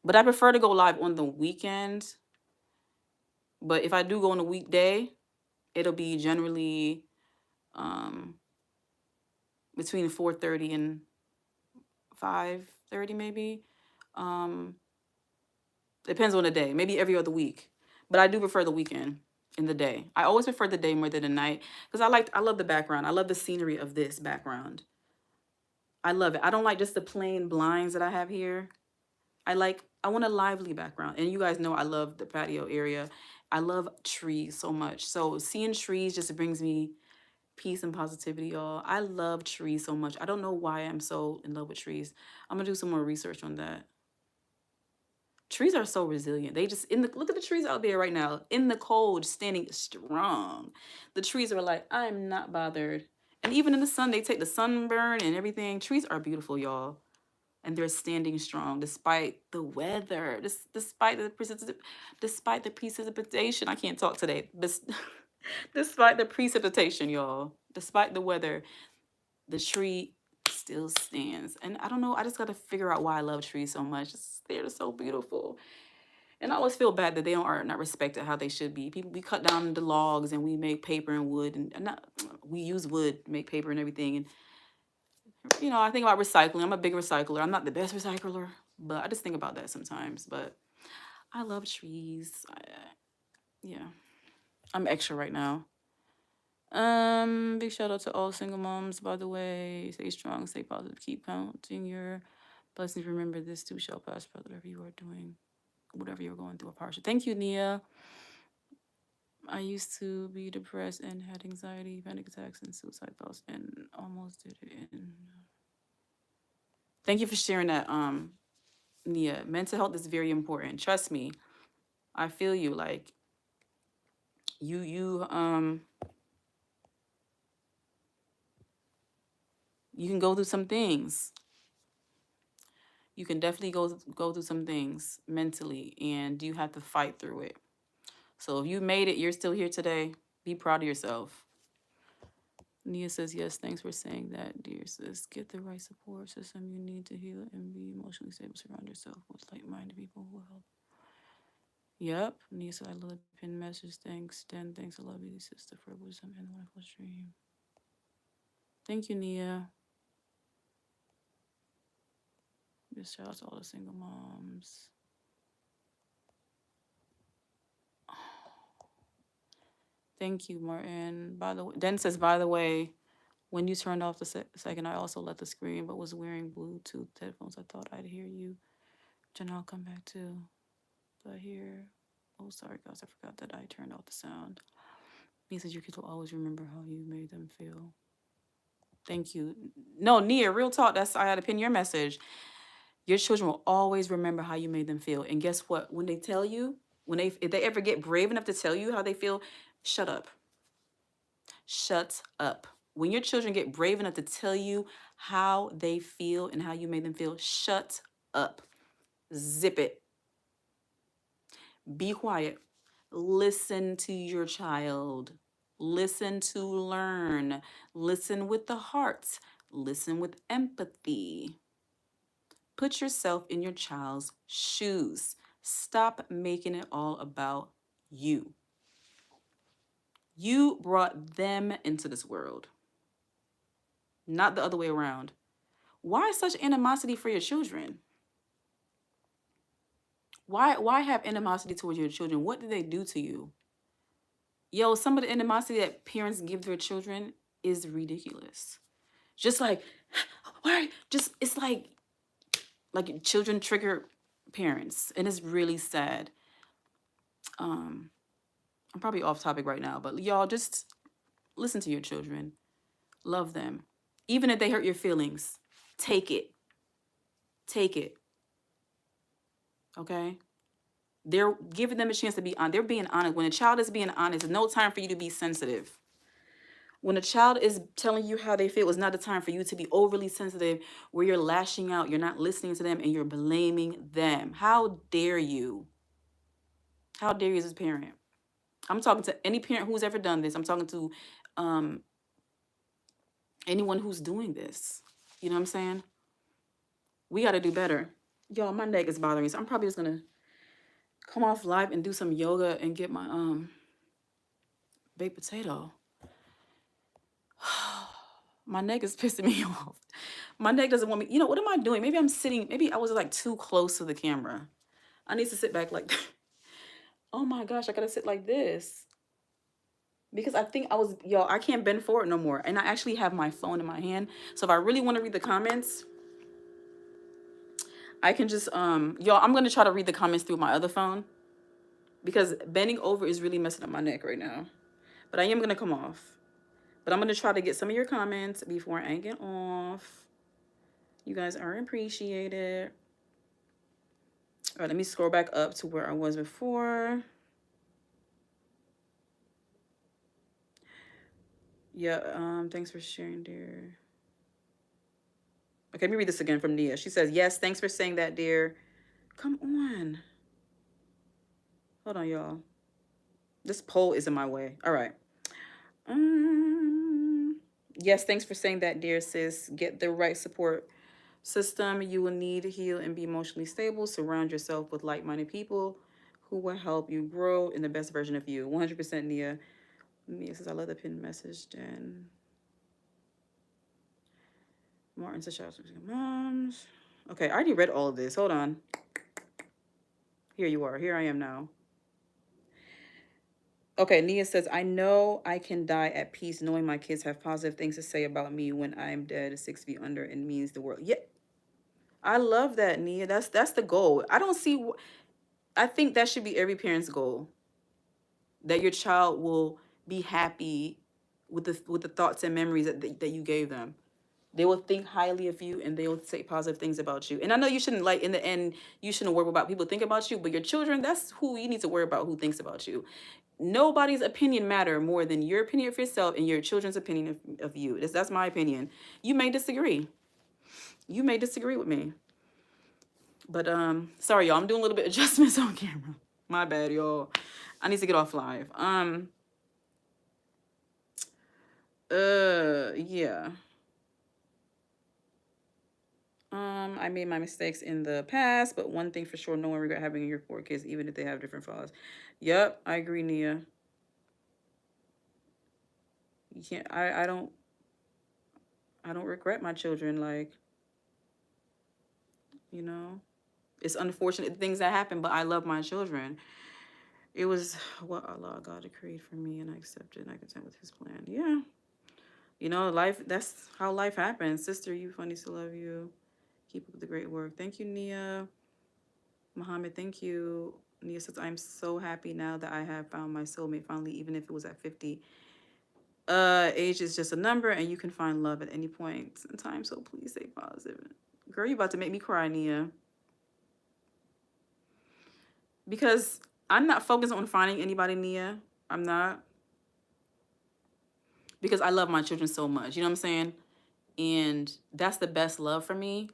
But I prefer to go live on the weekend. But if I do go on a weekday, it'll be generally between 4:30 and 5:30 maybe. Depends on the day. Maybe every other week. But I do prefer the weekend in the day. I always prefer the day more than the night because I love the background. I love the scenery of this background. I love it. I don't like just the plain blinds that I have here. I want a lively background. And you guys know I love the patio area. I love trees so much. So seeing trees just brings me peace and positivity, y'all. I love trees so much. I don't know why I'm so in love with trees. I'm gonna do some more research on that. Trees are so resilient. They just look at the trees out there right now in the cold, standing strong. The trees are like, I'm not bothered. And even in the sun, they take the sunburn and everything. Trees are beautiful, y'all. And they're standing strong despite the weather, despite the precipitation. I can't talk today. Despite the precipitation, y'all, despite the weather, the tree still stands. And I don't know, I just got to figure out why I love trees so much. They're so beautiful. And I always feel bad that they are not respected how they should be. We cut down the logs and we make paper and wood, and we use wood to make paper and everything. And I think about recycling. I'm a big recycler. I'm not the best recycler, but I just think about that sometimes. But I love trees. Yeah, I'm extra right now. Big shout out to all single moms, by the way. Stay strong, stay positive, keep counting your blessings. Remember, this too shall pass, whatever you are doing, whatever you're going through, a hardship. Thank you, Nia. I used to be depressed and had anxiety, panic attacks, and suicide thoughts, and almost did it. Thank you for sharing that, Nia. Mental health is very important. Trust me. I feel you. Like you can go through some things. You can definitely go through some things mentally, and you have to fight through it. So if you made it, you're still here today. Be proud of yourself. Nia says, yes, thanks for saying that, dear sis. Get the right support system you need to heal and be emotionally stable. Surround yourself with like-minded people who will help. Yep. Nia said, I love the pin message. Thanks, Den. Thanks. I love you, sister, for wisdom and wonderful stream. Thank you, Nia. Just shout out to all the single moms. Thank you, Martin. By the way, Den says, by the way, when you turned off the second, I also let the screen, but was wearing Bluetooth headphones. I thought I'd hear you. Jen, I'll come back too. Do I hear? Oh, sorry, guys. I forgot that I turned off the sound. He says your kids will always remember how you made them feel. Thank you. No, Nia, real talk. I had to pin your message. Your children will always remember how you made them feel. And guess what? When they tell you, if they ever get brave enough to tell you how they feel, shut up. Shut up. When your children get brave enough to tell you how they feel and how you made them feel, shut up. Zip it. Be quiet. Listen to your child. Listen to learn. Listen with the heart. Listen with empathy. Put yourself in your child's shoes. Stop making it all about you. You brought them into this world, not the other way around. Why such animosity for your children? Why have animosity towards your children? What did they do to you? Yo, some of the animosity that parents give their children is ridiculous. Just like, why? Just it's like children trigger parents, and it's really sad. I'm probably off topic right now, but y'all just listen to your children, love them, even if they hurt your feelings. Take it. Okay. They're giving them a chance to be on. They're being honest. When a child is being honest, there's no time for you to be sensitive. When a child is telling you how they feel, it's not the time for you to be overly sensitive where you're lashing out, you're not listening to them, and you're blaming them. How dare you? How dare you as a parent? I'm talking to any parent who's ever done this. I'm talking to anyone who's doing this. You know what I'm saying? We got to do better. Y'all, my neck is bothering me, so I'm probably just going to come off live and do some yoga and get my baked potato. My neck is pissing me off. My neck doesn't want me. You know, what am I doing? Maybe I'm sitting, maybe I was like too close to the camera. I need to sit back like, oh my gosh, I gotta sit like this. Because I think y'all, I can't bend forward no more. And I actually have my phone in my hand. So if I really want to read the comments, I can just, y'all, I'm gonna try to read the comments through my other phone. Because bending over is really messing up my neck right now. But I am gonna come off. But I'm gonna try to get some of your comments before I get off. You guys are appreciated. All right, let me scroll back up to where I was before. Yeah, thanks for sharing, dear. Okay, let me read this again from Nia. She says, yes, thanks for saying that, dear. Come on. Hold on, y'all. This poll is in my way. All right. Yes, thanks for saying that, dear sis. Get the right support system you will need to heal and be emotionally stable. Surround yourself with like-minded people who will help you grow in the best version of you. 100% Nia. Nia says, I love the pinned message, Jen. Martin says, shout out to moms. Okay, I already read all of this. Hold on. Here you are. Here I am now. Okay, Nia says, I know I can die at peace knowing my kids have positive things to say about me when I'm dead 6 feet under and means the world. Yeah, I love that, Nia. That's the goal. I don't see. I think that should be every parent's goal. That your child will be happy with the thoughts and memories that you gave them. They will think highly of you and they will say positive things about you. And I know you shouldn't, like, in the end, you shouldn't worry about people think about you, but your children, that's who you need to worry about, who thinks about you. Nobody's opinion matter more than your opinion of yourself and your children's opinion of you. That's my opinion. You may disagree. You may disagree with me. But sorry, y'all. I'm doing a little bit of adjustments on camera. My bad, y'all. I need to get off live. Yeah. I made my mistakes in the past, but one thing for sure, no one regret having your 4 kids, even if they have different fathers. Yep, I agree, Nia. You can't. I don't regret my children. Like, you know, it's unfortunate things that happen, but I love my children. It was what Allah God to create for me, and I accepted, and I content with His plan. Yeah, you know, life. That's how life happens. Sister, you funny to love you. Keep up the great work. Thank you, Nia. Muhammad, thank you. Nia says, I'm so happy now that I have found my soulmate finally, even if it was at 50. Age is just a number, and you can find love at any point in time, so please stay positive. Girl, you about to make me cry, Nia. Because I'm not focused on finding anybody, Nia. I'm not. because I love my children so much. You know what I'm saying? And that's the best love for me.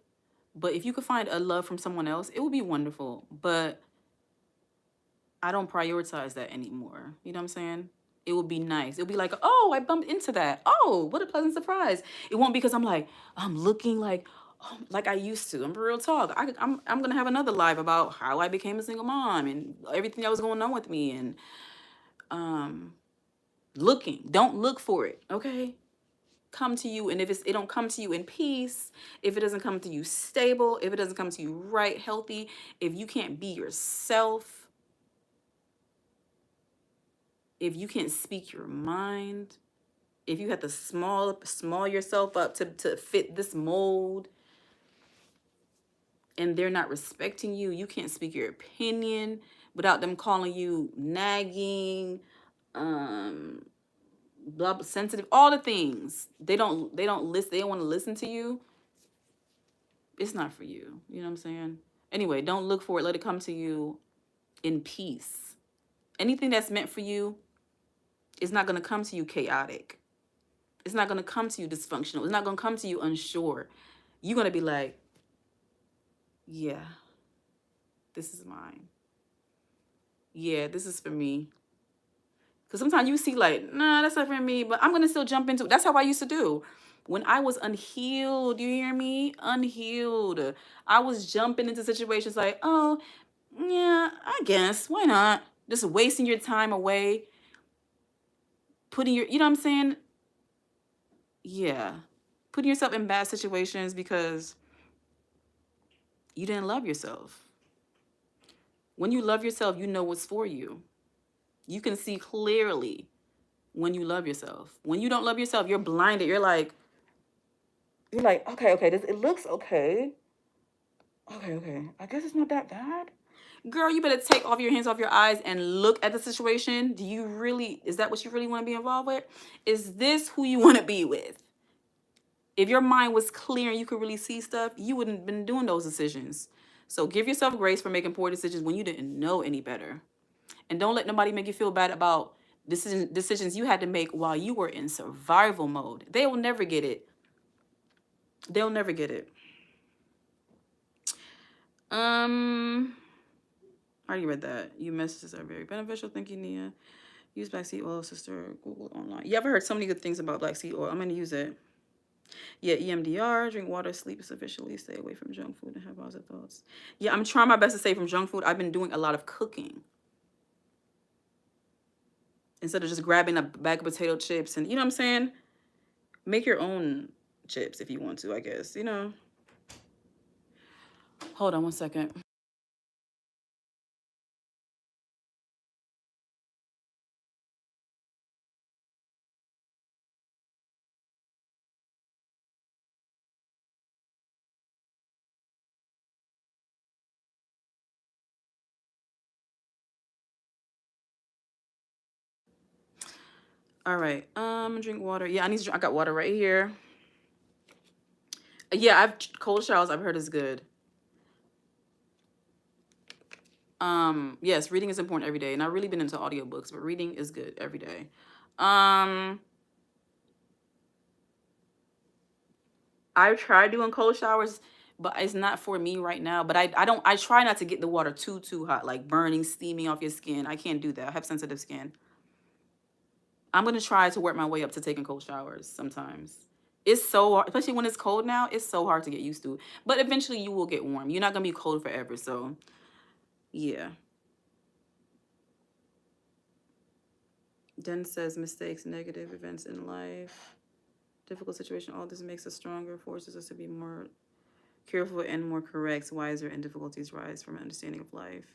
But if you could find a love from someone else, it would be wonderful. But I don't prioritize that anymore. You know what I'm saying? It would be nice. It would be like, oh, I bumped into that. Oh, what a pleasant surprise. It won't because I'm like, I'm looking like, oh, like I used to. I'm real talk. I'm gonna have another live about how I became a single mom and everything that was going on with me and um looking. Don't look for it, okay? Come to you, and if it don't come to you in peace, if it doesn't come to you stable, if it doesn't come to you right, healthy, if you can't be yourself, if you can't speak your mind, if you have to small yourself up to fit this mold and they're not respecting you, you can't speak your opinion without them calling you nagging, um blah, blah sensitive, all the things. They don't listen, they don't want to listen to you. It's not for you. You know what I'm saying? Anyway, don't look for it. Let it come to you in peace. Anything that's meant for you is not going to come to you chaotic. It's not going to come to you dysfunctional. It's not going to come to you unsure. You're going to be like, yeah, this is mine. Yeah, this is for me. Because sometimes you see like, nah, that's not for me, but I'm going to still jump into it. That's how I used to do. When I was unhealed, you hear me? Unhealed. I was jumping into situations like, oh, yeah, I guess. Why not? Just wasting your time away, putting your, you know what I'm saying? Yeah. Putting yourself in bad situations because you didn't love yourself. When you love yourself, you know what's for you. You can see clearly when you love yourself. When you don't love yourself, you're blinded. You're like, okay, this it looks okay. Okay. I guess it's not that bad. Girl, you better take off your hands off your eyes and look at the situation. Is that what you really want to be involved with? Is this who you want to be with? If your mind was clear and you could really see stuff, you wouldn't have been doing those decisions. So give yourself grace for making poor decisions when you didn't know any better. And don't let nobody make you feel bad about decisions you had to make while you were in survival mode. They will never get it. They'll never get it. I already read that. You messages are very beneficial. Thank you, Nia. Use black seed oil, sister. Google online. Yeah, I've heard so many good things about black seed oil. I'm gonna use it. Yeah, EMDR, drink water, sleep sufficiently, stay away from junk food, and have positive thoughts. Yeah, I'm trying my best to stay from junk food. I've been doing a lot of cooking. Instead of just grabbing a bag of potato chips and, you know what I'm saying? Make your own chips if you want to, I guess, you know? Hold on one second. All right. Drink water. Yeah, I got water right here. Yeah, cold showers I've heard is good. Yes, reading is important every day. And I've really been into audiobooks, but reading is good every day. I've tried doing cold showers, but it's not for me right now. But I try not to get the water too hot, like burning, steaming off your skin. I can't do that. I have sensitive skin. I'm gonna try to work my way up to taking cold showers sometimes. It's so hard, especially when it's cold now, it's so hard to get used to. But eventually you will get warm. You're not gonna be cold forever, so yeah. Den says mistakes, negative events in life, difficult situation, all this makes us stronger, forces us to be more careful and more correct, wiser, and difficulties rise from an understanding of life.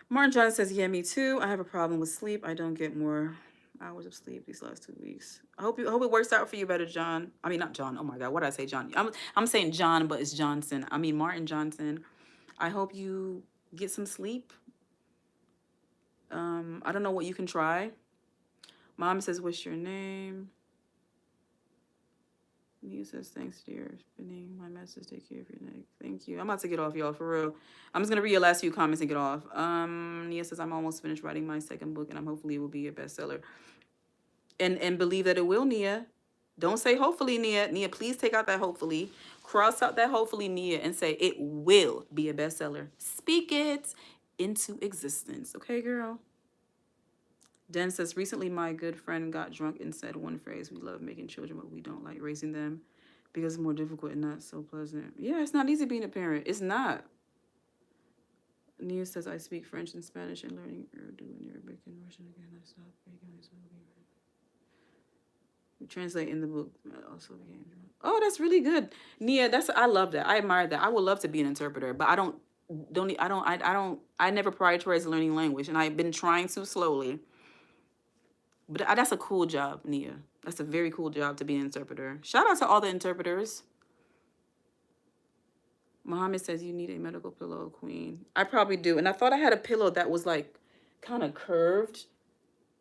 Martin John says, yeah, me too. I have a problem with sleep. I don't get more hours of sleep these last 2 weeks. I hope it works out for you better, John. I mean, not John. Oh my God, what did I say, John? I'm saying John, but it's Johnson. I mean Martin Johnson. I hope you get some sleep. I don't know what you can try. Mom says, what's your name? He says, thanks, dear. Spinning my message. Take care of your neck. Thank you. I'm about to get off, y'all, for real. I'm just going to read your last few comments and get off. Nia says, I'm almost finished writing my second book, and hopefully it will be a bestseller. And believe that it will, Nia. Don't say hopefully, Nia. Nia, please take out that hopefully. Cross out that hopefully, Nia, and say it will be a bestseller. Speak it into existence. Okay, girl? Den says, recently my good friend got drunk and said one phrase, we love making children, but we don't like raising them because it's more difficult and not so pleasant. Yeah, it's not easy being a parent. It's not. Nia says, I speak French and Spanish and learning Urdu and Arabic and Russian again. I stopped speaking. We translate in the book. Also became. Oh, that's really good, Nia. I love that. I admire that. I would love to be an interpreter, but I never prioritize learning language, and I've been trying to slowly. But that's a cool job, Nia. That's a very cool job to be an interpreter. Shout out to all the interpreters. Muhammad says you need a medical pillow, queen. I probably do. And I thought I had a pillow that was like kind of curved.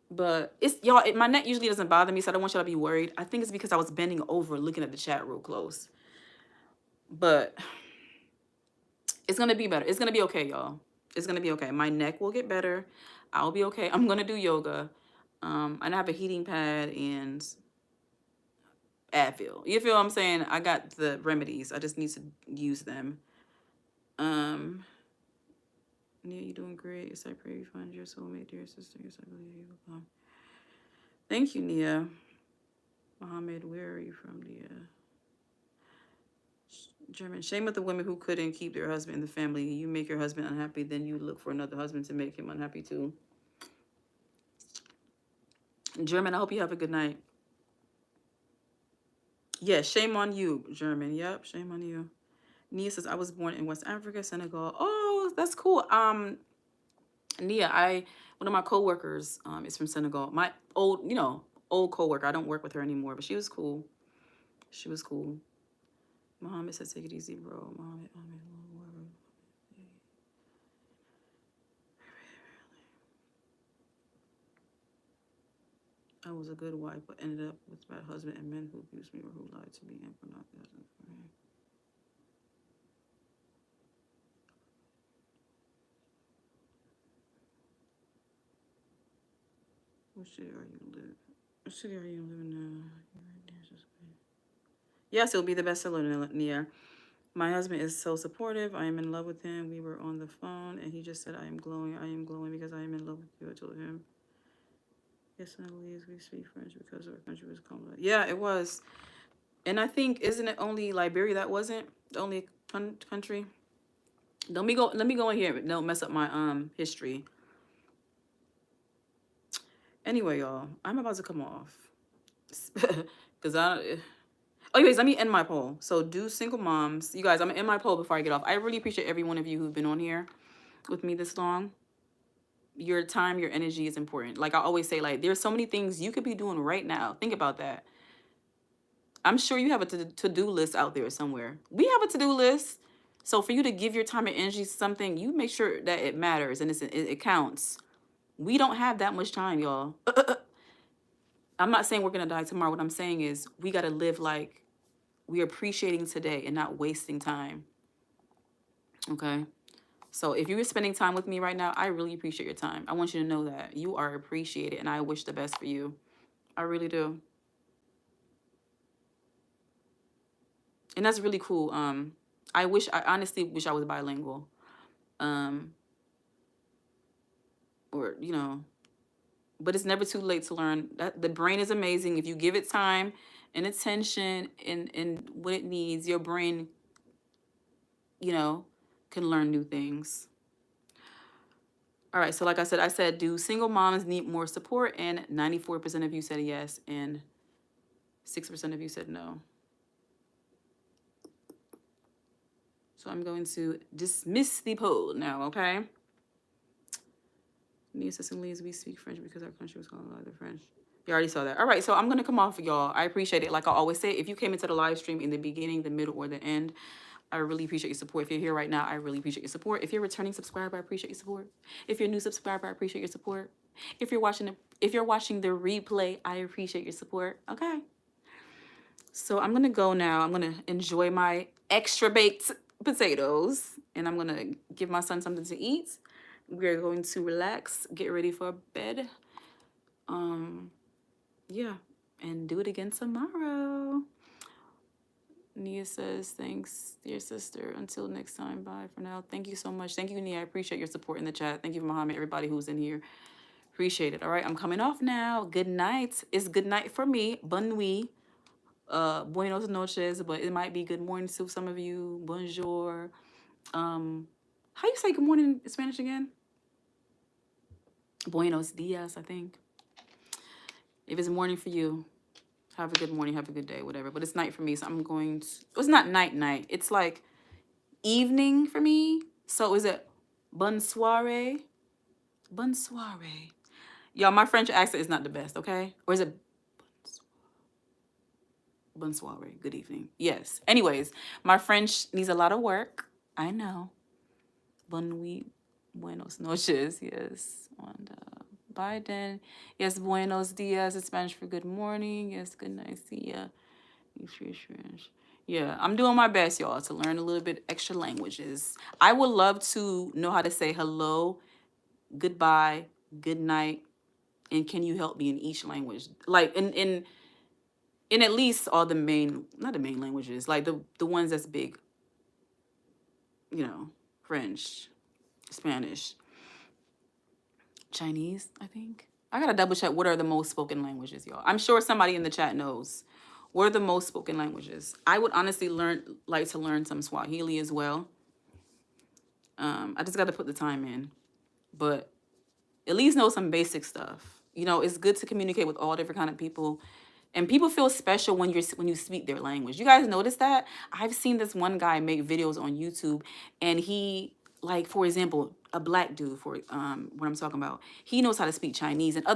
But it's y'all, my neck usually doesn't bother me, so I don't want y'all to be worried. I think it's because I was bending over looking at the chat real close. But it's gonna be better. It's gonna be okay, y'all. It's gonna be okay. My neck will get better. I'll be okay. I'm gonna do yoga. And I have a heating pad and Advil. You feel what I'm saying? I got the remedies. I just need to use them. Nia, you're doing great. Yes, I pray you find your soulmate, dear sister. Yes, I believe you will come. Thank you, Nia. Mohammed, where are you from, Nia? German. Shame of the women who couldn't keep their husband in the family. You make your husband unhappy, then you look for another husband to make him unhappy too. German, I hope you have a good night. Yeah, shame on you, German. Yep, shame on you. Nia says, I was born in West Africa, Senegal. Oh, that's cool. Nia, one of my coworkers is from Senegal. My old coworker. I don't work with her anymore, but she was cool. She was cool. Muhammad says, take it easy, bro. Muhammad. I was a good wife, but ended up with bad husband and men who abused me or who lied to me and were not good. What city are you living? What city are you living in? Yes, it'll be the bestseller, Nia. My husband is so supportive. I am in love with him. We were on the phone, and he just said, I am glowing. I am glowing because I am in love with you. I told him. Yes, Senegalese, we speak French because our country was colonized. Yeah, it was. And I think, isn't it only Liberia that wasn't the only country? Let me go in here. Don't mess up my history. Anyway, y'all, I'm about to come off. Anyways, let me end my poll. So do single moms. You guys, I'm gonna end my poll before I get off. I really appreciate every one of you who've been on here with me this long. Your time, your energy is important. Like I always say, like there's so many things you could be doing right now. Think about that. I'm sure you have a to-do list out there somewhere. We have a to-do list. So for you to give your time and energy to something, you make sure that it matters and it counts. We don't have that much time, y'all. I'm not saying we're going to die tomorrow. What I'm saying is we got to live like we're appreciating today and not wasting time. Okay? So if you're spending time with me right now, I really appreciate your time. I want you to know that you are appreciated and I wish the best for you. I really do. And that's really cool. I honestly wish I was bilingual. Or, but it's never too late to learn. That the brain is amazing. If you give it time and attention and what it needs, your brain, can learn new things. All right, so like I said, do single moms need more support? And 94% of you said yes, and 6% of you said no. So I'm going to dismiss the poll now, okay? Nia says, we speak French because our country was calling the French. You already saw that. All right, so I'm going to come off, y'all. I appreciate it. Like I always say, if you came into the live stream in the beginning, the middle, or the end, I really appreciate your support. If you're here right now, I really appreciate your support. If you're a returning subscriber, I appreciate your support. If you're a new subscriber, I appreciate your support. If you're watching the replay, I appreciate your support. Okay. So I'm gonna go now. I'm gonna enjoy my extra baked potatoes, and I'm gonna give my son something to eat. We're going to relax, get ready for bed. yeah, and do it again tomorrow. Nia says, thanks, dear sister. Until next time, bye for now. Thank you so much. Thank you, Nia. I appreciate your support in the chat. Thank you, Muhammad, everybody who's in here. Appreciate it. All right, I'm coming off now. Good night. It's good night for me. Bonne nuit. Buenos noches, but it might be good morning to some of you. Bonjour. How you say good morning in Spanish again? Buenos dias, I think. If it's morning for you, have a good morning, have a good day, whatever. But it's night for me, so I'm going to... It's not night. It's like evening for me. So is it bonne soirée? Bonne soirée. Y'all, my French accent is not the best, okay? Or is it bonne soirée? Good evening. Yes. Anyways, my French needs a lot of work. I know. Bonne nuit. Buenos noches. Yes. And bye then. Yes, buenos dias in Spanish for good morning. Yes, good night. See ya. Yeah, I'm doing my best, y'all, to learn a little bit extra languages. I would love to know how to say hello, goodbye, good night, and can you help me in each language? Like in at least all the main, not the main languages, like the ones that's big. You know, French, Spanish, Chinese, I think. I gotta double check what are the most spoken languages, y'all. I'm sure somebody in the chat knows. What are the most spoken languages? I would honestly like to learn some Swahili as well. I just got to put the time in, but at least know some basic stuff. You know, it's good to communicate with all different kind of people, and people feel special when you speak their language. You guys notice that? I've seen this one guy make videos on YouTube, and he, like, for example, a black dude, for what I'm talking about, he knows how to speak Chinese, and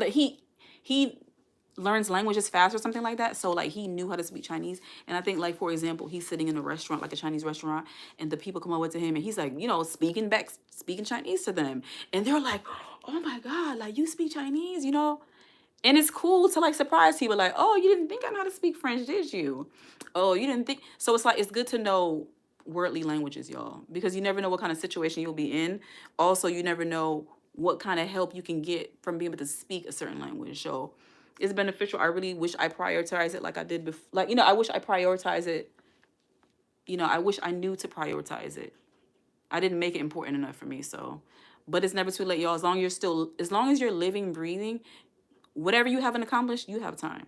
he learns languages fast or something like that. So like he knew how to speak Chinese. And I think, like, for example, he's sitting in a restaurant, like a Chinese restaurant, and the people come over to him and he's like, you know, speaking Chinese to them. And they're like, oh my God, like, you speak Chinese, you know? And it's cool to, like, surprise people, like, oh, you didn't think I know how to speak French, did you? Oh, you didn't think. So it's like, it's good to know worldly languages, y'all, because you never know what kind of situation you'll be in. Also, you never know what kind of help you can get from being able to speak a certain language. So it's beneficial. I really wish I prioritized it like I did before. Like, you know, I wish I prioritized it. You know, I wish I knew to prioritize it. I didn't make it important enough for me. So, but it's never too late, y'all. As long as you're living, breathing, whatever you haven't accomplished, you have time.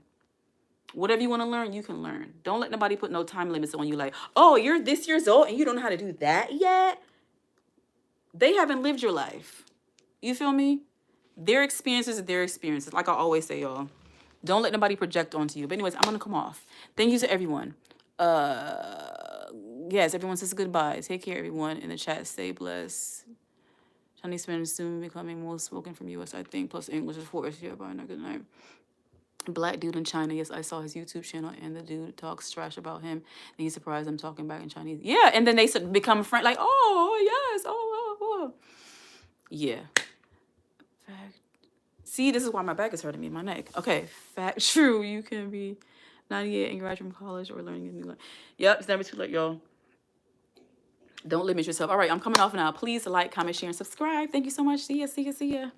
Whatever you want to learn, you can learn. Don't let nobody put no time limits on you. Like, oh, you're this years old and you don't know how to do that yet. They haven't lived your life. You feel me? Their experiences are their experiences. Like I always say, y'all. Don't let nobody project onto you. But anyways, I'm going to come off. Thank you to everyone. Yes, everyone says goodbye. Take care, everyone. In the chat, stay blessed. Chinese Spanish soon becoming more spoken from U.S., I think. Plus English is forced. Yeah, bye. Good night. Black dude in China. Yes, I saw his YouTube channel, and the dude talks trash about him. And he's surprised I'm talking back in Chinese. Yeah, and then they become friends. Like, oh, yes. Oh. Yeah. Fact. See, this is why my back is hurting me, my neck. Okay, fact, true. You can be 98 and graduate from college or learning a new language. Yep, it's never too late, y'all. Don't limit yourself. All right, I'm coming off now. Please like, comment, share, and subscribe. Thank you so much. See ya.